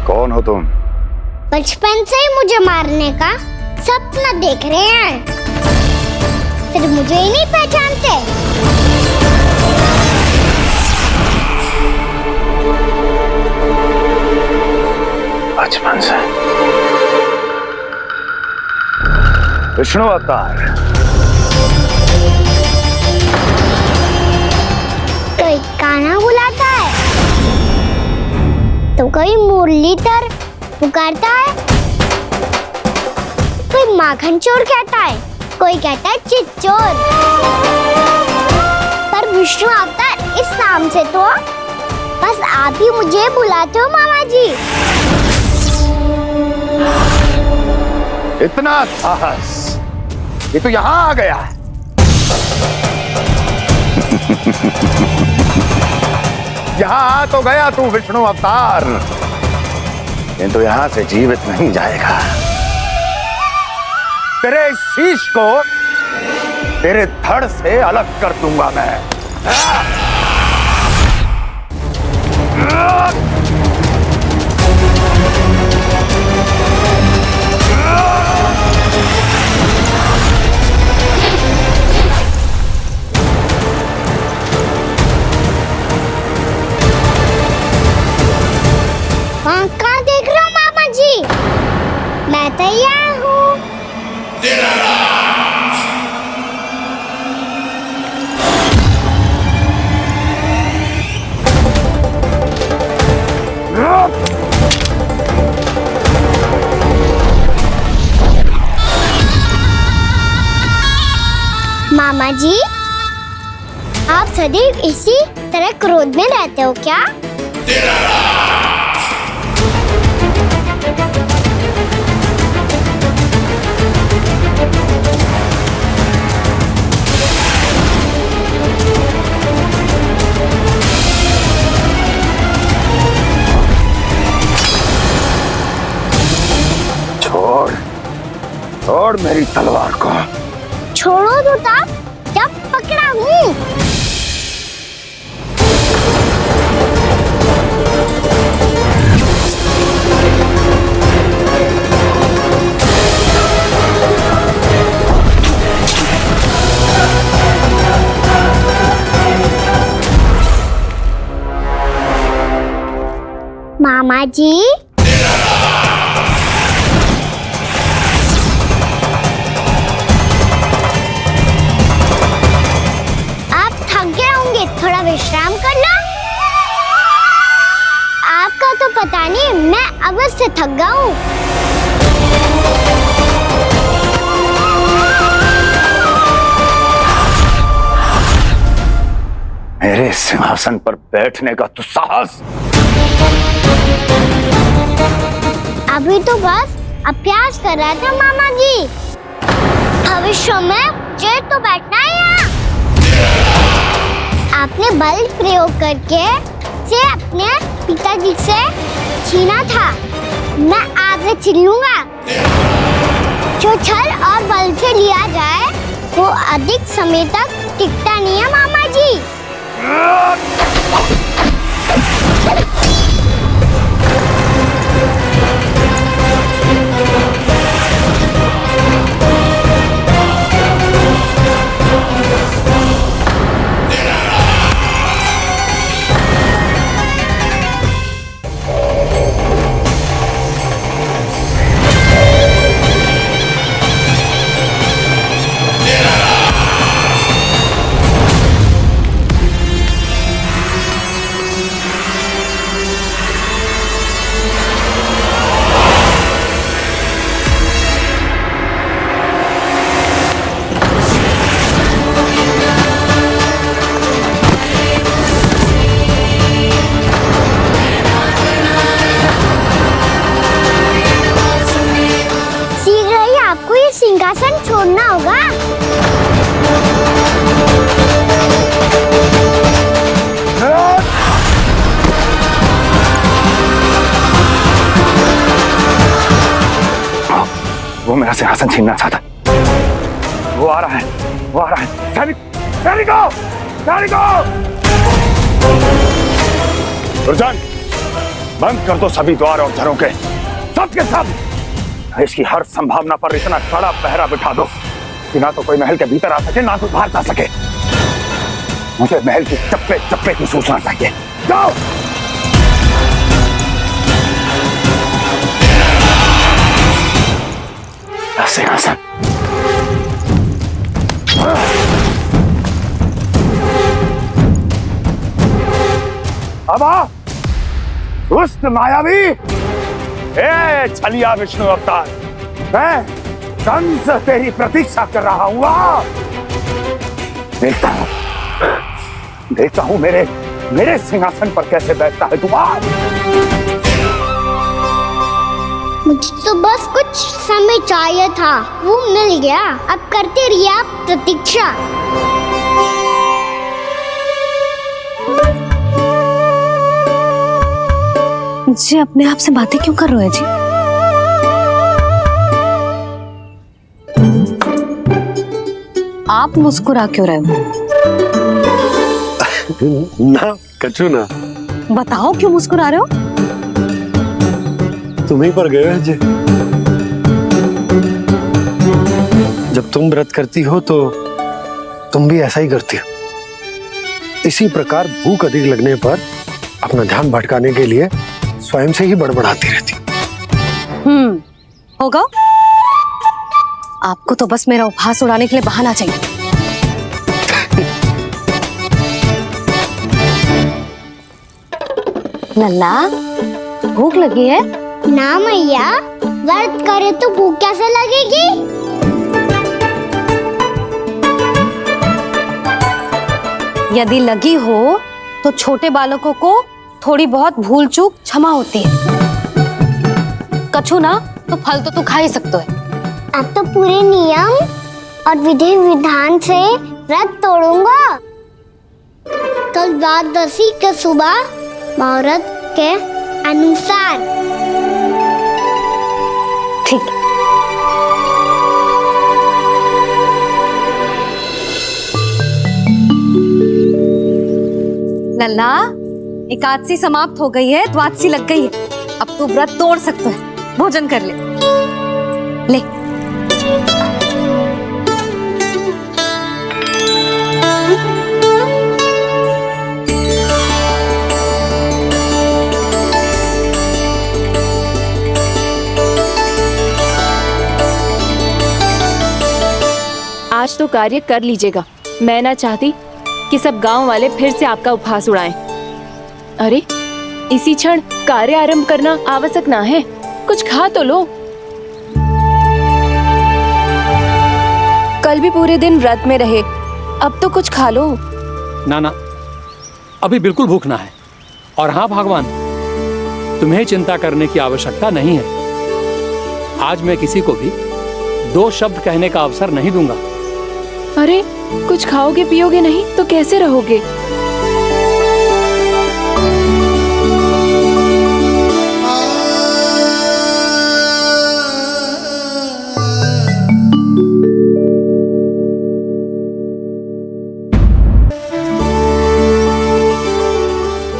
Speaker 2: कौन हो तुम?
Speaker 3: बचपन से ही मुझे मारने का सपना देख रहे हैं, फिर मुझे ही नहीं पहचानते।
Speaker 2: बचपन से विष्णु अवतार।
Speaker 3: कोई कान्हा बुलाता है तो कोई मुरलीधर पुकारता है, कोई माखन चोर कहता है, कोई कहता है चिच्चोर। पर विष्णु अवतार इस नाम से तो बस आप ही मुझे बुलाते हो मामा जी।
Speaker 2: इतना साहस, ये तो यहां आ गया। यहां आ तो गया तू विष्णु अवतार, किंतु यहां से जीवित नहीं जाएगा। तेरे शीश को तेरे धड़ से अलग कर दूंगा मैं।
Speaker 3: कहाँ देख रहे हो मामा जी? मैं तैयार हूँ। मामा जी, आप सदैव इसी तरह क्रोध में रहते हो क्या?
Speaker 2: छोड़ मेरी तलवार को।
Speaker 3: छोड़ो तो तब जब पकड़ा हूँ। मामा जी, थोड़ा विश्राम कर लो। आपका तो पता नहीं, मैं अवश्य थक गया हूँ।
Speaker 2: मेरे सिंहासन पर बैठने का तो साहस।
Speaker 3: अभी तो बस अभ्यास कर रहा था मामा जी। भविष्य में मुझे तो बैठना है यहाँ। आपने बल प्रयोग करके से अपने पिताजी से छीना था। मैं आज से छीन लूंगा। जो छल और बल से लिया जाए वो अधिक समय तक टिकता नहीं है मामा जी। सिंहासन छोड़ना होगा।
Speaker 2: वो मेरा सिंहासन छीनना चाहता। वो आ रहा है, वो आ रहा है। सैनिकों, दुर्जन, बंद कर दो सभी द्वार और झरों के, सब के सब। इसकी हर संभावना पर इतना कड़ा पहरा बिठा दो कि ना तो कोई महल के भीतर आ सके, ना तो बाहर जा सके। मुझे महल की चप्पे चप्पे की सूचना चाहिए। जाओ। सिंहासन। अब आ, दुष्ट मायावी, ए छलिया विष्णु अवतार, मैं कंस तेरी प्रतीक्षा कर रहा हूँ। देखता हूँ मेरे सिंहासन पर कैसे बैठता है तू।
Speaker 3: मुझे तो बस कुछ समय चाहिए था, वो मिल गया। अब करते रहिए आप प्रतीक्षा।
Speaker 4: जी अपने आप से बातें क्यों कर रहे हो जी? आप मुस्कुरा क्यों रहे हो?
Speaker 6: ना कछु ना।
Speaker 4: बताओ क्यों मुस्कुरा रहे हो?
Speaker 6: तुम ही पर गए हैं जी। जब तुम व्रत करती हो तो तुम भी ऐसा ही करती हो। इसी प्रकार भूख अधिक लगने पर अपना ध्यान भटकाने के लिए स्वयं से ही बड़बड़ाती रहती।
Speaker 4: होगा। आपको तो बस मेरा उपहास उड़ाने के लिए बहाना चाहिए। लल्ला भूख लगी है?
Speaker 3: ना मैया, व्रत करे तो भूख कैसे लगेगी?
Speaker 4: यदि लगी हो तो छोटे बालकों को थोड़ी बहुत भूल चूक क्षमा होती है। कछु ना तो फल तो तू खा ही सकते है।
Speaker 3: अब तो पूरे नियम और विधि विधान से व्रत तोड़ूंगा। कल द्वादशी के सुबह मुहूर्त के अनुसार।
Speaker 4: ठीक। लल्ला एकादशी समाप्त हो गई है, द्वादशी लग गई है। अब तू व्रत तोड़ सकते है। भोजन कर ले। ले।
Speaker 9: आज तो कार्य कर लीजिएगा। मैं ना चाहती कि सब गांव वाले फिर से आपका उपहास उड़ाएं। अरे इसी क्षण कार्य आरंभ करना आवश्यक ना है। कुछ खा तो लो। कल भी पूरे दिन व्रत में रहे, अब तो कुछ खा लो।
Speaker 7: ना ना, अभी बिल्कुल भूख ना है। और हाँ भगवान, तुम्हें चिंता करने की आवश्यकता नहीं है। आज मैं किसी को भी 2 शब्द कहने का अवसर नहीं दूंगा।
Speaker 9: अरे कुछ खाओगे पियोगे नहीं तो कैसे रहोगे?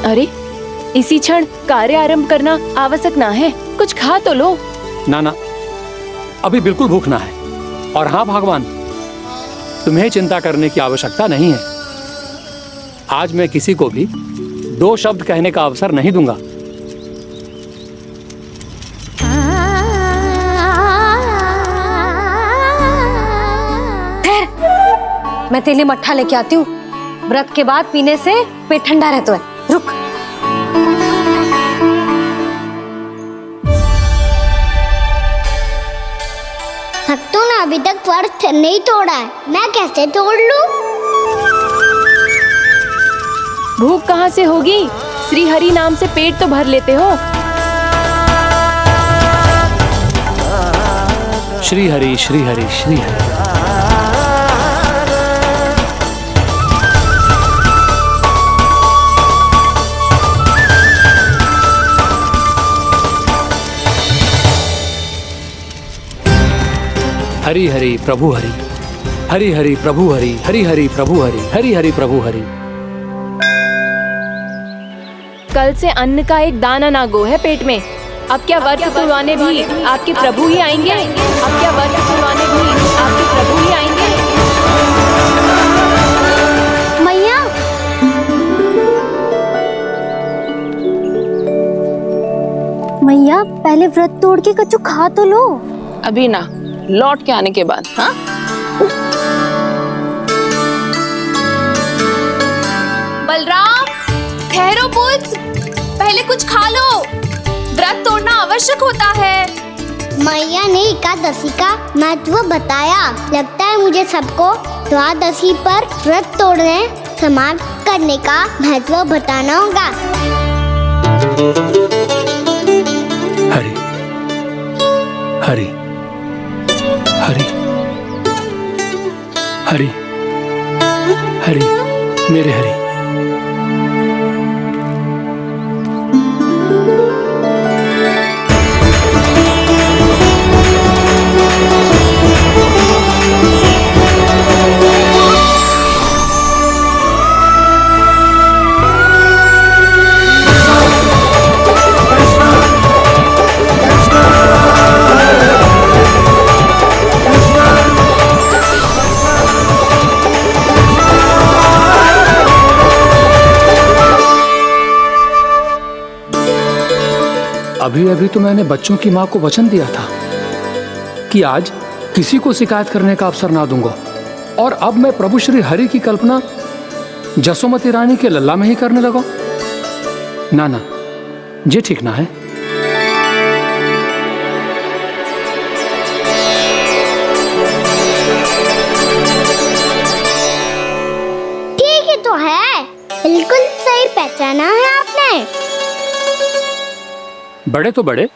Speaker 9: अरे इसी क्षण कार्य आरंभ करना आवश्यक ना है। कुछ खा तो लो।
Speaker 7: ना ना, अभी बिल्कुल भूख ना है। और हाँ भगवान, तुम्हें चिंता करने की आवश्यकता नहीं है। आज मैं किसी को भी 2 शब्द कहने का अवसर नहीं दूंगा।
Speaker 4: मैं तेरे लिए मट्ठा लेके आती हूँ। व्रत के बाद पीने से पेट ठंडा रहता है। रुक।
Speaker 3: भक्तों ने अभी तक व्रत नहीं तोड़ा है, मैं कैसे तोड़ लूं?
Speaker 9: भूख कहाँ से होगी? श्री हरि नाम से पेट तो भर लेते हो।
Speaker 7: श्री हरि श्री हरि श्री हरि। हरि हरि प्रभु हरि, हरि हरि प्रभु हरि, हरि हरि प्रभु हरि, हरि हरि प्रभु हरि।
Speaker 9: कल से अन्न का एक दाना ना गो है पेट में। अब क्या व्रत तुड़वाने भी आपके प्रभु ही आएंगे? अब क्या व्रत तुड़वाने भी आपके प्रभु ही आएंगे?
Speaker 3: मैया, मैया पहले व्रत तोड़ के कच्चू खा तो लो।
Speaker 8: अभी ना, लौट के आने के बाद। हाँ
Speaker 9: बलराम, ठहरो पुत्र, पहले कुछ खा लो। व्रत तोड़ना आवश्यक होता है।
Speaker 3: मैया ने एकादशी का महत्व बताया। लगता है मुझे सबको द्वादशी पर व्रत तोड़ने समाप्त करने का महत्व बताना होगा।
Speaker 7: हरि अभी अभी तो मैंने बच्चों की माँ को वचन दिया था कि आज किसी को शिकायत करने का अवसर ना दूंगा, और अब मैं प्रभु श्री हरि की कल्पना जसोमती रानी के लल्ला में ही करने लगा। ना ना, ये ठीक ना है।
Speaker 3: ठीक ही तो है, बिल्कुल सही पहचाना है आपने।
Speaker 7: बड़े तो बड़े,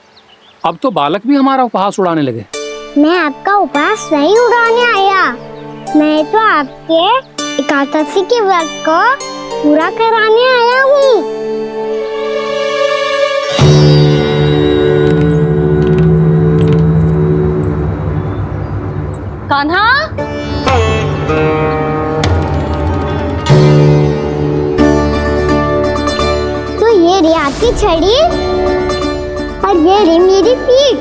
Speaker 7: अब तो बालक भी हमारा उपहास उड़ाने लगे।
Speaker 3: मैं आपका उपहास नहीं उड़ाने आया, मैं तो आपके एकादशी के व्रत को पूरा कराने आया हूँ।
Speaker 4: कान्हा,
Speaker 3: तो ये रे आपकी छड़ी और ये रे मेरी पीठ,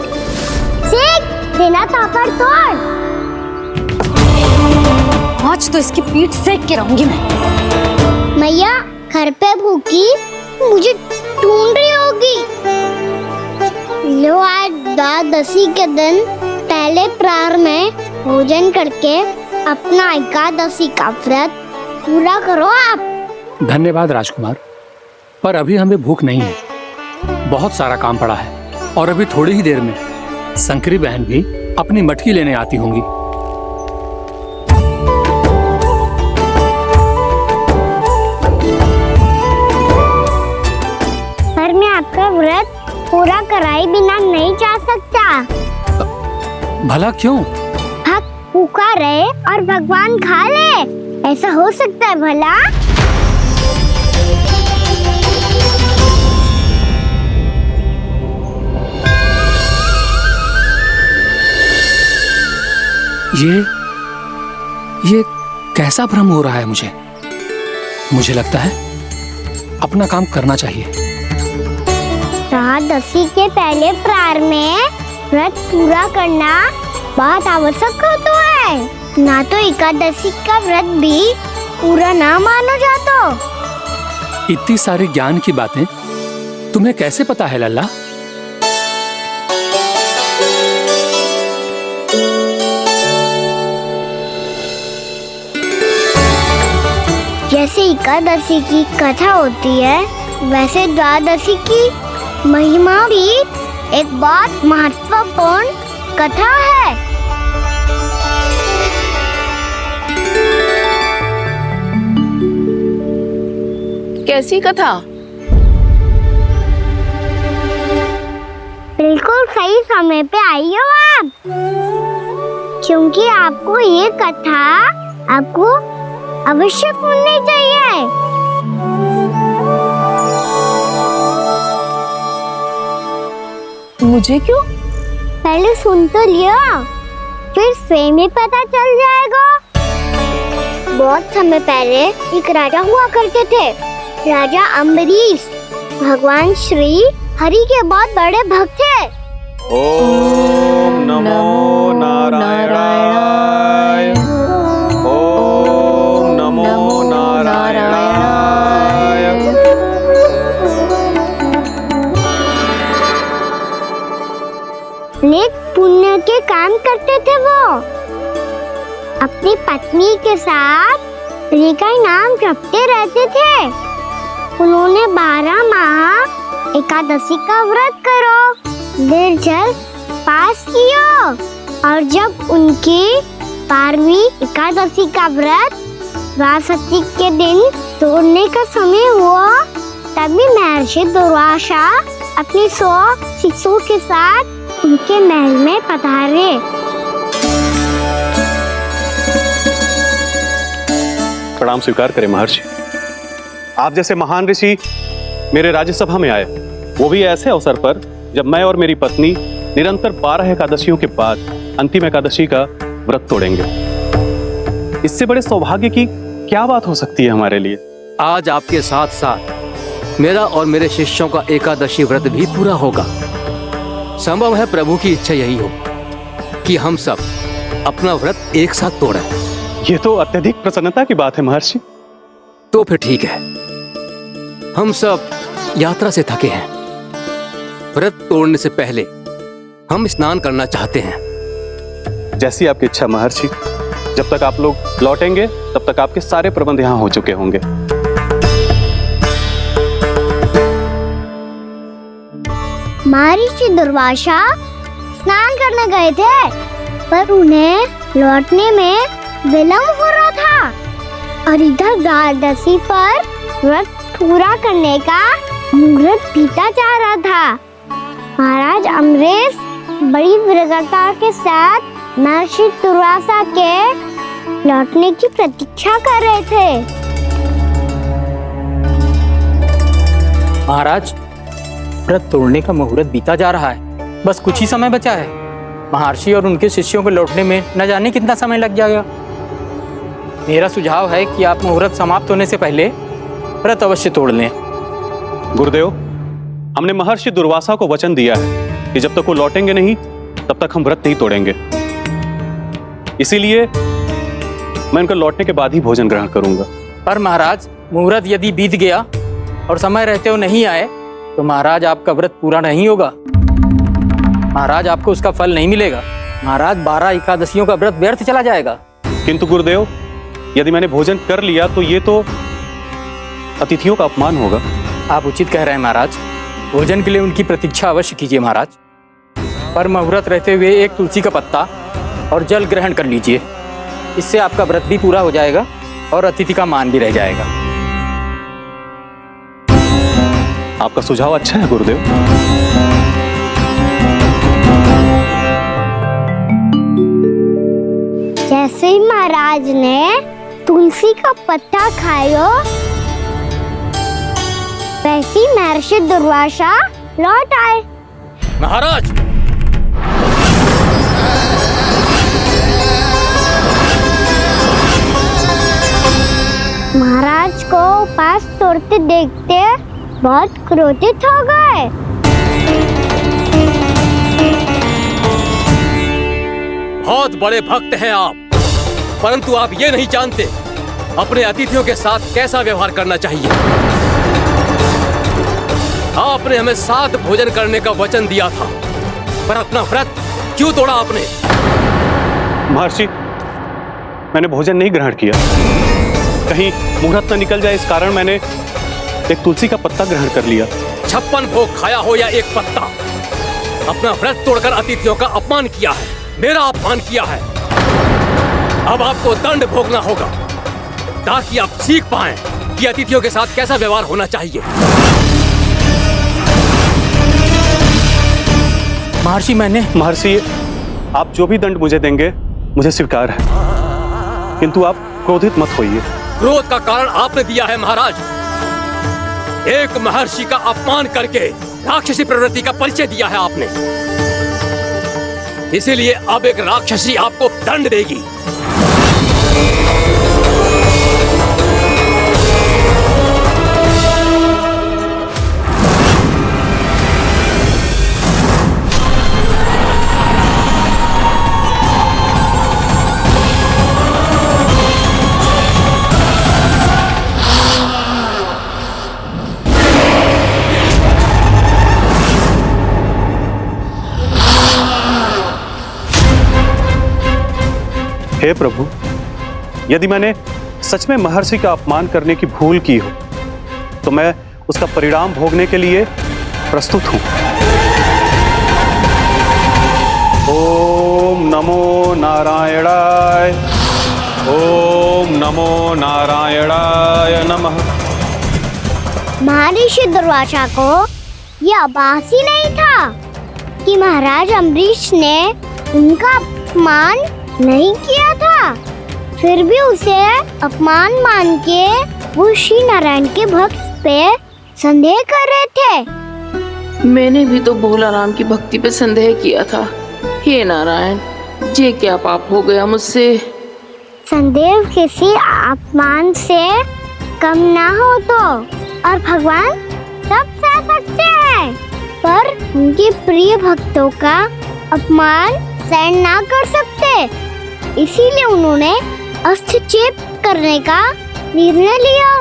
Speaker 3: सेक देना तापड़ तोड़।
Speaker 4: आज तो इसकी पीठ सेक के रहूंगी मैं।
Speaker 3: मैया घर पे भूखी मुझे ढूंढ रही होगी। लो आज द्वादशी के दिन पहले प्रहर में भोजन करके अपना एकादशी का व्रत पूरा करो आप।
Speaker 7: धन्यवाद राजकुमार, पर अभी हमें भूख नहीं है, बहुत सारा काम पड़ा है, और अभी थोड़ी ही देर में शंकरी बहन भी अपनी मटकी लेने आती होंगी।
Speaker 3: पर मैं आपका व्रत पूरा कराए बिना नहीं जा सकता।
Speaker 7: भला क्यों?
Speaker 3: भक्त भूखा रहे और भगवान खा ले, ऐसा हो सकता है भला?
Speaker 7: ये कैसा भ्रम हो रहा है मुझे लगता है अपना काम करना चाहिए।
Speaker 3: द्वादशी के पहले प्रहर में व्रत पूरा करना बहुत आवश्यक होता है, ना तो एकादशी का व्रत भी पूरा ना मानो जाता।
Speaker 7: इतनी सारी ज्ञान की बातें तुम्हें कैसे पता है लल्ला?
Speaker 3: जैसे एकादशी की कथा होती है, वैसे द्वादशी की महिमा भी एक बहुत महत्वपूर्ण कथा है।
Speaker 8: कैसी कथा?
Speaker 3: बिल्कुल सही समय पे आई हो आप, क्योंकि आपको ये कथा आपको अवश्य सुननी चाहिए।
Speaker 9: मुझे क्यों?
Speaker 3: पहले सुन तो लियो, फिर स्वयं ही पता चल जाएगा। बहुत समय पहले एक राजा हुआ करते थे, राजा अम्बरीश। भगवान श्री हरि के बहुत बड़े भक्त थे।
Speaker 12: ओम नमो नारायणाय। ओम नमो नारायणाय।
Speaker 3: नेक पुण्य के काम करते थे वो। अपनी पत्नी के साथ हरि का नाम जपते रहते थे। उन्होंने 12 माह एकादशी का व्रत करो निर्जल पास किया, और जब उनकी 12वीं एकादशी का व्रत द्वादशी के दिन तोड़ने का समय हुआ, तभी महर्षि दुर्वासा अपनी 100 शिष्यों के साथ उनके महल में पधारे।
Speaker 15: प्रणाम स्वीकार करें महर्षि। आप जैसे महान ऋषि मेरे राज्यसभा में आए, वो भी ऐसे अवसर पर जब मैं और मेरी पत्नी निरंतर 12 एकादशियों के बाद अंतिम एकादशी का व्रत तोड़ेंगे। इससे बड़े सौभाग्य की क्या बात हो सकती है हमारे लिए?
Speaker 7: आज आपके साथ साथ मेरा और मेरे शिष्यों का एकादशी व्रत भी पूरा होगा। संभव है प्रभु की इच्छा यही हो कि हम सब अपना व्रत एक साथ तोड़ें।
Speaker 15: ये तो अत्यधिक प्रसन्नता की बात है महर्षि।
Speaker 7: तो फिर ठीक है, हम सब यात्रा से थके हैं,
Speaker 16: व्रत तोड़ने से पहले हम स्नान करना चाहते हैं।
Speaker 15: जैसी आपकी इच्छा महर्षि। जब तक आप लोग लौटेंगे तब तक आपके सारे प्रबंध यहाँ हो चुके होंगे।
Speaker 3: महर्षि दुर्वासा स्नान करने गए थे, पर उन्हें लौटने में विलंब हो रहा था और इधर द्वादशी पर व्रत पूरा करने का मुहूर्त बीता जा रहा था। महाराज अम्बरीश बड़ी व्यग्रता के साथ महर्षि दुर्वासा के लौटने की प्रतीक्षा कर रहे थे।
Speaker 17: महाराज, व्रत तोड़ने का मुहूर्त बीता जा रहा है, बस कुछ ही समय बचा है। महर्षि और उनके शिष्यों को लौटने में न जाने कितना समय लग जाएगा। मेरा सुझाव है कि आप मुहूर्त समाप्त होने से पहले व्रत अवश्य तोड़ लें।
Speaker 15: गुरुदेव, हमने महर्षि दुर्वासा को वचन दिया है कि जब तक वो लौटेंगे नहीं तब तक हम व्रत नहीं तोड़ेंगे। इसीलिए मैं उनका लौटने के बाद ही भोजन ग्रहण करूंगा।
Speaker 17: पर महाराज, मुहूर्त यदि बीत गया और समय रहते हो नहीं आए तो महाराज आपका व्रत पूरा नहीं होगा। महाराज, आपको उसका फल नहीं मिलेगा। महाराज, 12 एकादशियों का व्रत व्यर्थ चला जाएगा।
Speaker 15: किंतु गुरुदेव, यदि मैंने भोजन कर लिया तो ये तो अतिथियों का अपमान होगा।
Speaker 17: आप उचित कह रहे हैं महाराज। भोजन के लिए उनकी प्रतीक्षा अवश्य कीजिए महाराज। पर मुहूर्त रहते हुए एक तुलसी का पत्ता और जल ग्रहण कर लीजिए। इससे आपका व्रत भी पूरा हो जाएगा और अतिथि का मान भी रह जाएगा।
Speaker 15: आपका सुझाव अच्छा है गुरुदेव।
Speaker 3: जैसे ही महाराज ने तुलसी का पत्ता खाया, वैसे ही महर्षि दुर्वासा लौट आए।
Speaker 16: महाराज,
Speaker 3: महाराज को उपास तोड़ते देखते बहुत क्रोधित हो गए।
Speaker 16: बहुत बड़े भक्त हैं आप, परंतु आप ये नहीं जानते अपने अतिथियों के साथ कैसा व्यवहार करना चाहिए। आपने हमें साथ भोजन करने का वचन दिया था, पर अपना व्रत क्यों तोड़ा आपने?
Speaker 15: महर्षि, मैंने भोजन नहीं ग्रहण किया। कहीं मुहूर्त न निकल जाए इस कारण मैंने एक तुलसी का पत्ता ग्रहण कर लिया।
Speaker 16: 56 भोग खाया हो या एक पत्ता, अपना व्रत तोड़कर अतिथियों का अपमान किया है, मेरा अपमान किया है। अब आपको दंड भोगना होगा ताकि आप सीख पाएं कि अतिथियों के साथ कैसा व्यवहार होना चाहिए।
Speaker 15: महर्षि, आप जो भी दंड मुझे देंगे मुझे स्वीकार है, किंतु आप क्रोधित मत होइए।
Speaker 16: क्रोध का कारण आपने दिया है महाराज। एक महर्षि का अपमान करके राक्षसी प्रवृत्ति का परिचय दिया है आपने, इसीलिए अब एक राक्षसी आपको दंड देगी।
Speaker 15: हे प्रभु, यदि मैंने सच में महर्षि का अपमान करने की भूल की हो तो मैं उसका परिणाम भोगने के लिए प्रस्तुत हूं। ओम नमो नारायणाय, ओम नमो नारायणाय नमः।
Speaker 3: महर्षि दुर्वासा को यह आभास ही नहीं था कि महाराज अम्बरीश ने उनका अपमान नहीं किया था। फिर भी उसे अपमान मान के वो श्री नारायण के भक्त पे संदेह कर रहे थे।
Speaker 8: मैंने भी तो भोला राम की भक्ति पे संदेह किया था। हे नारायण, ये क्या पाप हो गया मुझसे?
Speaker 3: संदेह किसी अपमान से कम ना हो तो, और भगवान सब सह सकते हैं, पर उनके प्रिय भक्तों का अपमान सहन ना कर सकते। इसीलिए उन्होंने हस्तक्षेप करने का निर्णय लिया।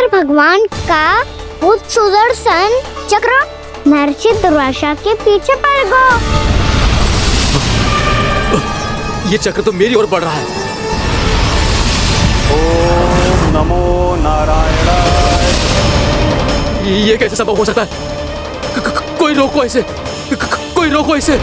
Speaker 3: फिर भगवान का वो सुदर्शन चक्र महर्षि दुर्वासा के पीछे पड़ गया।
Speaker 16: ये चक्र तो मेरी ओर बढ़ रहा है।
Speaker 15: ओम नमो नारायणाय।
Speaker 16: ये कैसे संभव हो सकता है? कोई रोको इसे, कोई रोको इसे।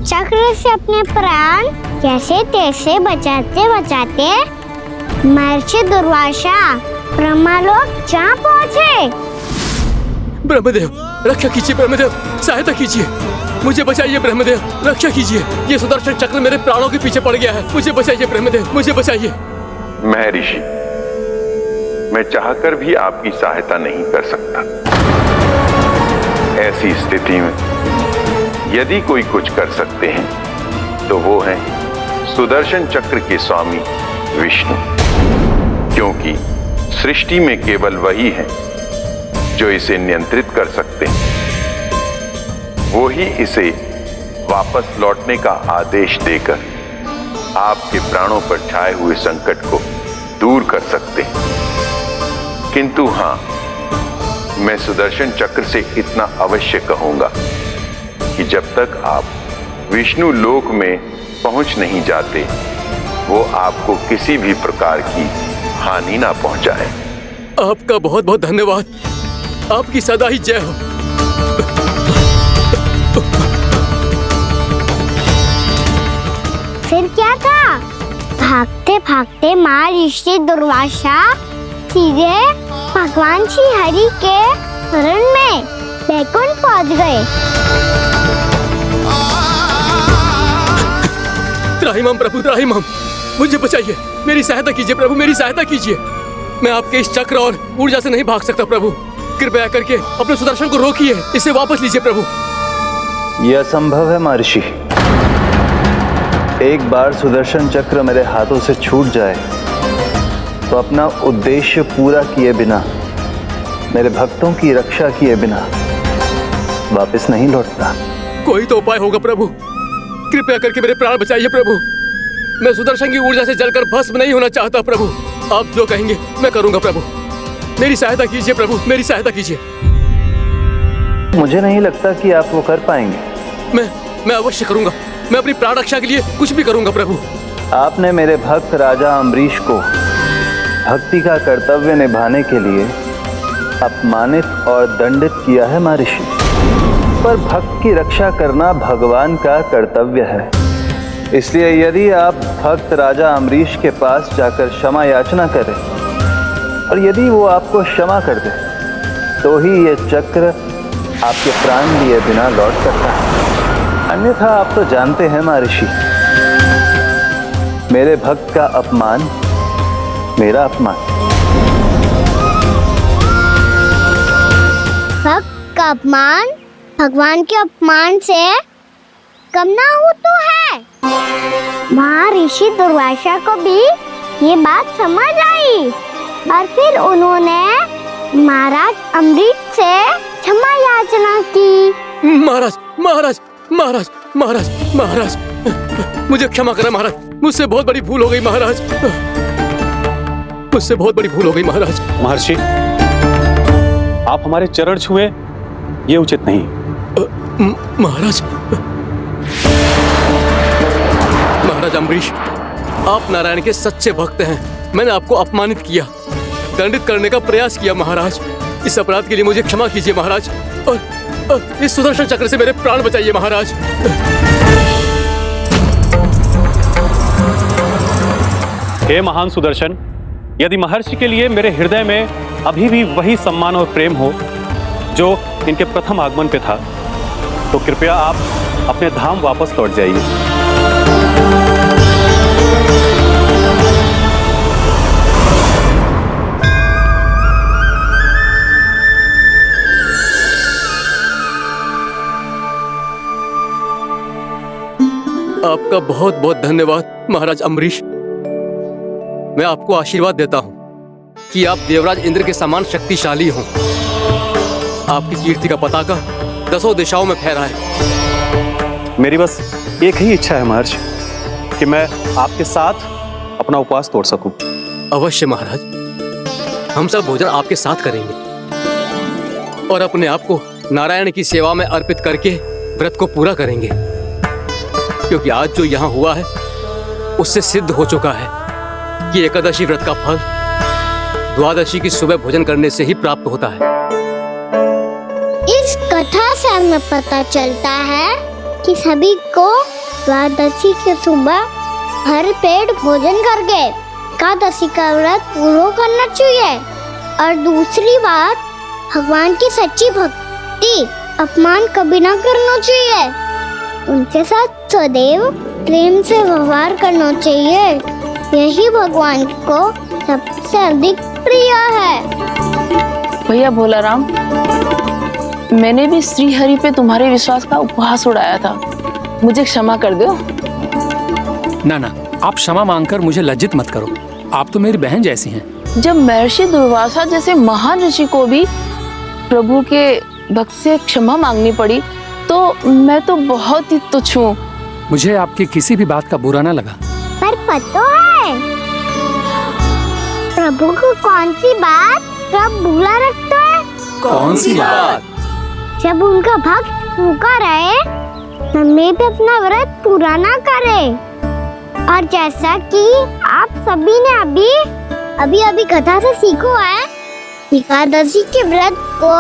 Speaker 3: चक्र से अपने प्राण जैसे तैसे बचाते बचाते महर्षि दुर्वासा ब्रह्मलोक जा पहुँचे।
Speaker 16: ब्रह्मदेव रक्षा कीजिए, ब्रह्मदेव सहायता कीजिए, मुझे बचाइए ब्रह्मदेव, रक्षा कीजिए। ये सुदर्शन चक्र मेरे प्राणों के पीछे पड़ गया है, मुझे बचाइए ब्रह्मदेव, मुझे बचाइए।
Speaker 18: महर्षि, मैं चाहकर भी आपकी सहायता नहीं कर सकता। ऐसी स्थिति में यदि कोई कुछ कर सकते हैं तो वो है सुदर्शन चक्र के स्वामी विष्णु, क्योंकि सृष्टि में केवल वही है जो इसे नियंत्रित कर सकते हैं। वो ही इसे वापस लौटने का आदेश देकर आपके प्राणों पर छाए हुए संकट को दूर कर सकते हैं। किंतु हां, मैं सुदर्शन चक्र से इतना अवश्य कहूंगा कि जब तक आप विष्णु लोक में पहुंच नहीं जाते, वो आपको किसी भी प्रकार की हानि ना पहुंचाए।
Speaker 16: आपका बहुत बहुत धन्यवाद, आपकी सदा ही जय हो।
Speaker 3: फिर क्या था? भागते भागते महर्षि दुर्वासा सीधे भगवान श्री हरि के शरण में बैकुंठ पहुंच गए।
Speaker 16: त्राहिमाम प्रभु, त्राहिमाम, मुझे बचाइए, मेरी सहायता कीजिए प्रभु, मेरी सहायता कीजिए। मैं आपके इस चक्र और ऊर्जा से नहीं भाग सकता प्रभु, कृपया करके अपने सुदर्शन को रोकिए, इसे वापस लीजिए प्रभु।
Speaker 14: यह असंभव है महर्षि। एक बार सुदर्शन चक्र मेरे हाथों से छूट जाए तो अपना उद्देश्य पूरा किए बिना, मेरे भक्तों की रक्षा किए बिना वापस नहीं लौटता।
Speaker 16: कोई तो उपाय होगा प्रभु, कृपया करके मेरे प्राण बचाइए प्रभु। मैं सुदर्शन की ऊर्जा से जलकर भस्म नहीं होना चाहता प्रभु। आप जो कहेंगे मैं करूंगा प्रभु, मेरी सहायता कीजिए प्रभु, मेरी सहायता कीजिए।
Speaker 14: मुझे नहीं लगता कि आप वो कर पाएंगे।
Speaker 16: मैं अवश्य करूंगा, मैं अपनी प्राण रक्षा के लिए कुछ भी करूंगा प्रभु।
Speaker 14: आपने मेरे भक्त राजा अम्बरीश को भक्ति का कर्तव्य निभाने के लिए अपमानित और दंडित किया है महर्षि, पर भक्त की रक्षा करना भगवान का कर्तव्य है। इसलिए यदि आप भक्त राजा अम्बरीश के पास जाकर क्षमा याचना करें और यदि वो आपको क्षमा कर दे तो ही ये चक्र आपके प्राण लिए बिना लौट सकता है। अन्यथा आप तो जानते हैं महर्षि, मेरे भक्त का अपमान मेरा अपमान।
Speaker 3: भक्त का अपमान भगवान के अपमान से कम ना हो तो है। महर्षि दुर्वासा को भी ये बात समझ आई और फिर उन्होंने महाराज अम्बरीश से क्षमा याचना की।
Speaker 16: महाराज महाराज महाराज महाराज महाराज, मुझे क्षमा करें महाराज, मुझसे बहुत बड़ी भूल हो गई महाराज, मुझसे बहुत बड़ी भूल हो गई महाराज।
Speaker 15: महर्षि, आप हमारे चरण छुए ये उचित नहीं।
Speaker 16: महाराज, महाराज अम्बरीश, आप नारायण के सच्चे भक्त हैं। मैंने आपको अपमानित किया, दंडित करने का प्रयास किया महाराज। इस अपराध के लिए मुझे क्षमा कीजिए महाराज, और इस सुदर्शन चक्र से मेरे प्राण बचाइए महाराज।
Speaker 15: हे महान सुदर्शन, यदि महर्षि के लिए मेरे हृदय में अभी भी वही सम्मान और प्रेम हो जो इनके प्रथम आगमन पे था, तो कृपया आप अपने धाम वापस लौट जाइए।
Speaker 16: आपका बहुत बहुत धन्यवाद महाराज अम्बरीश। मैं आपको आशीर्वाद देता हूँ कि आप देवराज इंद्र के समान शक्तिशाली हों। आपकी कीर्ति का पताका 10 दिशाओं में फहराए।
Speaker 15: मेरी बस एक ही इच्छा है महर्षि कि मैं आपके साथ अपना उपवास तोड़ सकूं।
Speaker 16: अवश्य महाराज, हम सब भोजन आपके साथ करेंगे और अपने आप को नारायण की सेवा में अर्पित करके व्रत को पूरा करेंगे, क्योंकि आज जो यहाँ हुआ है उससे सिद्ध हो चुका है कि एकादशी व्रत का फल द्वादशी की सुबह भोजन करने से ही प्राप्त होता है।
Speaker 3: इस कथा से हमें पता चलता है कि सभी को द्वादशी की सुबह भर पेट भोजन करके एकादशी का व्रत पूरा करना चाहिए। और दूसरी बात, भगवान की सच्ची भक्ति अपमान कभी ना करना चाहिए। उनके साथ सदैव प्रेम से व्यवहार करना चाहिए। यही भगवान को सबसे अधिक प्रिय है।
Speaker 8: भैया भोलाराम, मैंने भी श्री हरि पे तुम्हारे विश्वास का उपहास उड़ाया था, मुझे क्षमा कर दो।
Speaker 17: ना ना, आप क्षमा मांगकर मुझे लज्जित मत करो, आप तो मेरी बहन जैसी हैं।
Speaker 8: जब महर्षि दुर्वासा जैसे महान ऋषि को भी प्रभु के भक्त से क्षमा मांगनी पड़ी, तो मैं तो बहुत ही तुच्छ हूँ।
Speaker 17: मुझे आपकी किसी भी बात का बुरा ना लगा।
Speaker 3: पर पता है प्रभु को कौन सी बात कब बुरा रखता है?
Speaker 17: कौन सी बात?
Speaker 3: जब उनका भक्त भूखा रहे, हमें भी अपना व्रत पूरा ना करे। और जैसा कि आप सभी ने अभी कथा से सीखो है, एकादशी के व्रत को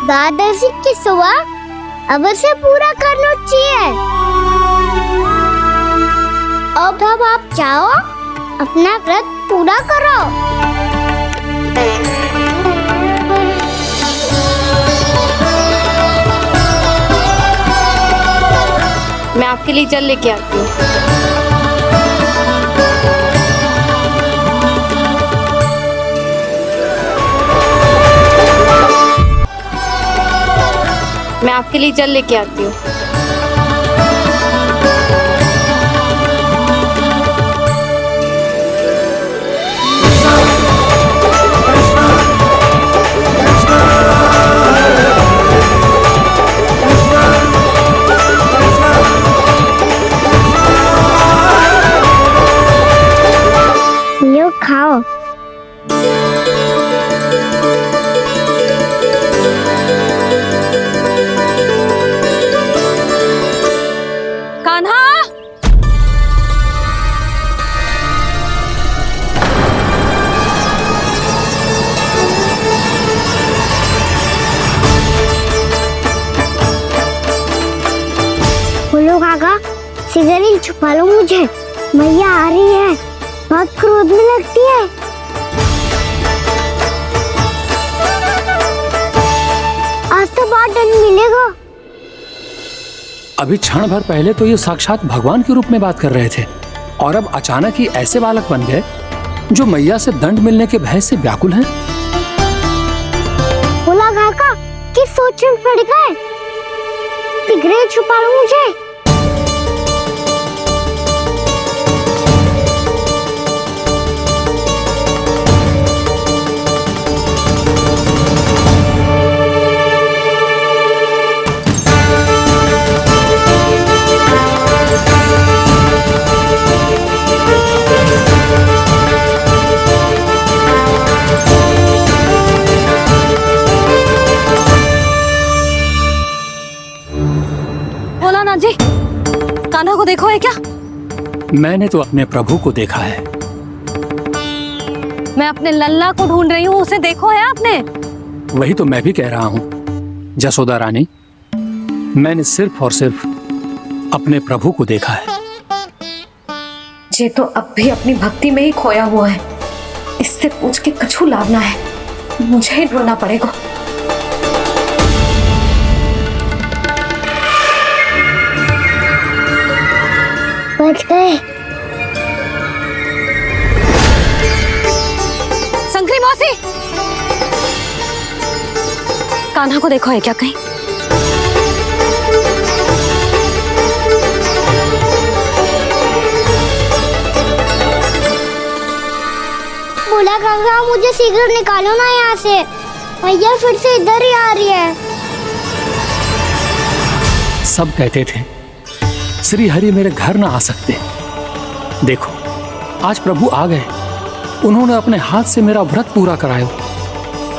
Speaker 3: द्वादशी की सुबह अवश्य पूरा करना चाहिए। अब आप जाओ, अपना व्रत पूरा करो।
Speaker 4: मैं आपके लिए जल लेके आती हूँ। मैं आपके लिए जल लेके आती हूँ।
Speaker 3: लो खाओ। बोलो काका, सिगरेट छुपा लो मुझे, मैया आ रही है, बहुत क्रोध में लगती है। आज तो बहुत दंड मिलेगा।
Speaker 17: अभी क्षण भर पहले तो ये साक्षात भगवान के रूप में बात कर रहे थे, और अब अचानक ही ऐसे बालक बन गए जो मैया से दंड मिलने के भय से व्याकुल हैं।
Speaker 3: बोला काका, किस सोच में पड़ गए? सिगरेट छुपा लो मुझे।
Speaker 4: जी, कान्हा को देखो है क्या?
Speaker 17: मैंने तो अपने प्रभु को देखा है।
Speaker 4: मैं अपने लल्ला को ढूंढ रही हूँ, उसे देखो है आपने?
Speaker 17: वही तो मैं भी कह रहा हूँ जसोदा रानी, मैंने सिर्फ और सिर्फ अपने प्रभु को देखा है।
Speaker 4: ये तो अब भी अपनी भक्ति में ही खोया हुआ है, इससे पूछ के कछु लाभ ना है, मुझे ही ढूंढना पड़ेगा।
Speaker 3: बच गए।
Speaker 4: शंकरी मौसी, कान्हा को देखो है क्या कहीं?
Speaker 3: भोला काका, मुझे शीघ्र निकालो ना यहाँ से। मैया फिर से इधर ही आ रही है।
Speaker 17: सब कहते थे श्री हरि मेरे घर ना आ सकते। देखो आज प्रभु आ गए, उन्होंने अपने हाथ से मेरा व्रत पूरा कराया।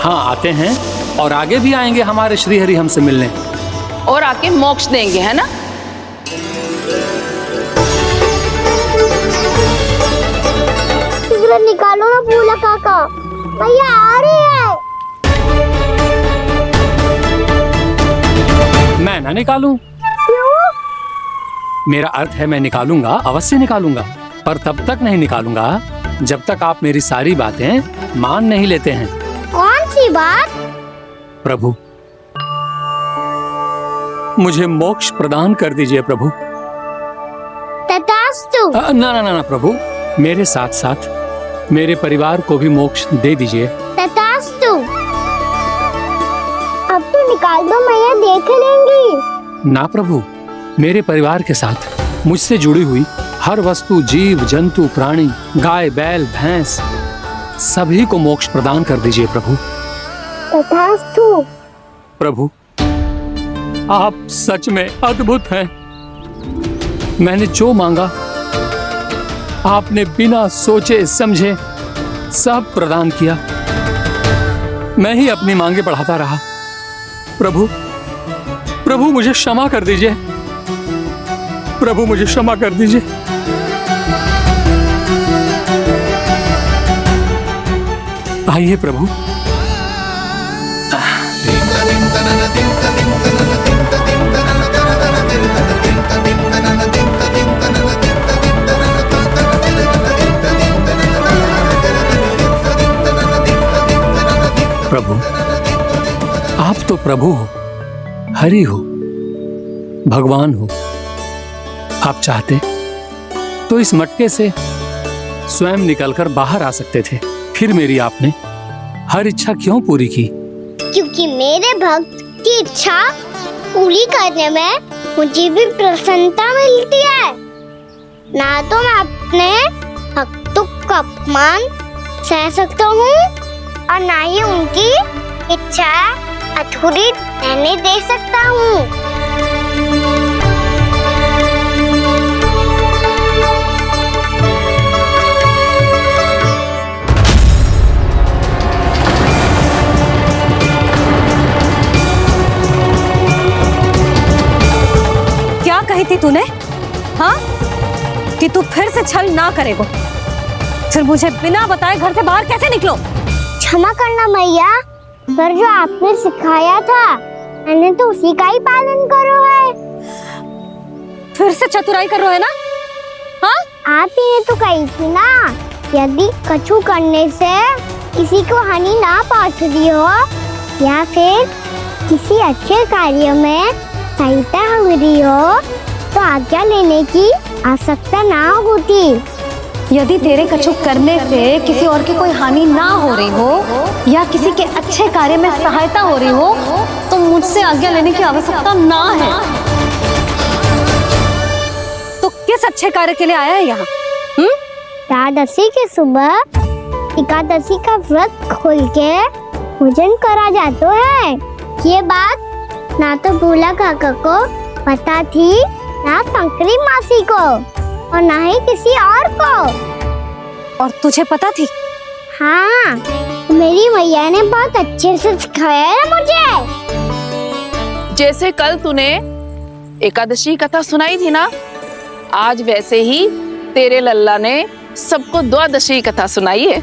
Speaker 17: हाँ आते हैं और आगे भी आएंगे हमारे श्री हरि हमसे मिलने
Speaker 8: और आके मोक्ष देंगे, है ना?
Speaker 3: शीघ्र निकालो ना भोला काका, मैया आ रही है।
Speaker 17: मैं ना निकालूं? मेरा अर्थ है मैं निकालूंगा, अवश्य निकालूंगा, पर तब तक नहीं निकालूंगा जब तक आप मेरी सारी बातें मान नहीं लेते हैं।
Speaker 3: कौन सी बात?
Speaker 17: प्रभु मुझे मोक्ष प्रदान कर दीजिए प्रभु।
Speaker 3: तथास्तु।
Speaker 17: ना ना ना ना प्रभु, मेरे साथ साथ मेरे परिवार को भी मोक्ष दे दीजिए।
Speaker 3: तथास्तु। अब तो निकाल दो, मैया देख लेंगी।
Speaker 17: ना प्रभु, मेरे परिवार के साथ मुझसे जुड़ी हुई हर वस्तु, जीव जंतु, प्राणी, गाय बैल भैंस, सभी को मोक्ष प्रदान कर दीजिए प्रभु।
Speaker 3: तथास्तु।
Speaker 17: प्रभु आप सच में अद्भुत हैं। मैंने जो मांगा आपने बिना सोचे समझे सब प्रदान किया। मैं ही अपनी मांगे बढ़ाता रहा। प्रभु प्रभु मुझे क्षमा कर दीजिए, प्रभु मुझे क्षमा कर दीजिए। आइए प्रभु। प्रभु आप तो प्रभु हो, हरि हो, भगवान हो। आप चाहते तो इस मटके से स्वयं निकलकर बाहर आ सकते थे, फिर मेरी आपने हर इच्छा क्यों पूरी की?
Speaker 3: क्योंकि मेरे भक्त की इच्छा पूरी करने में मुझे भी प्रसन्नता मिलती है। ना तो मैं अपने भक्तों का अपमान सह सकता हूँ और ना ही उनकी इच्छा अधूरी रहने दे सकता हूँ।
Speaker 4: क्या कही थी तूने? हाँ, कि तू फिर से छल ना करेगा। फिर मुझे बिना बताए घर से बाहर कैसे निकलो?
Speaker 3: क्षमा करना मैया, पर जो आपने सिखाया था मैंने तो उसी का ही पालन करो है।
Speaker 4: फिर से चतुराई कर रहे हो है ना? हाँ?
Speaker 3: आप ही ने तो कही थी ना, यदि कछु करने से किसी को हानि ना पहुंचती हो या फिर किसी अच्छे कार्य में सहायता हो रही हो तो आज्ञा लेने की आवश्यकता ना होती।
Speaker 4: यदि तेरे कछु करने से किसी और की कोई हानि ना हो रही हो या किसी के अच्छे कार्य में सहायता हो रही हो तो मुझसे आज्ञा लेने की आवश्यकता ना है। तो किस अच्छे कार्य के लिए आया है यहाँ?
Speaker 3: एकादशी की सुबह एकादशी का व्रत खोल के पूजन करा जाता है। ये बात ना तो भोला काका को पता थी, ना शंकरी मासी को और ना ही किसी और को।
Speaker 4: और तुझे पता थी?
Speaker 3: हाँ, मेरी मैया ने बहुत अच्छे से सिखाया है मुझे।
Speaker 8: जैसे कल तूने एकादशी कथा सुनाई थी ना, आज वैसे ही तेरे लल्ला ने सबको द्वादशी कथा सुनाई है।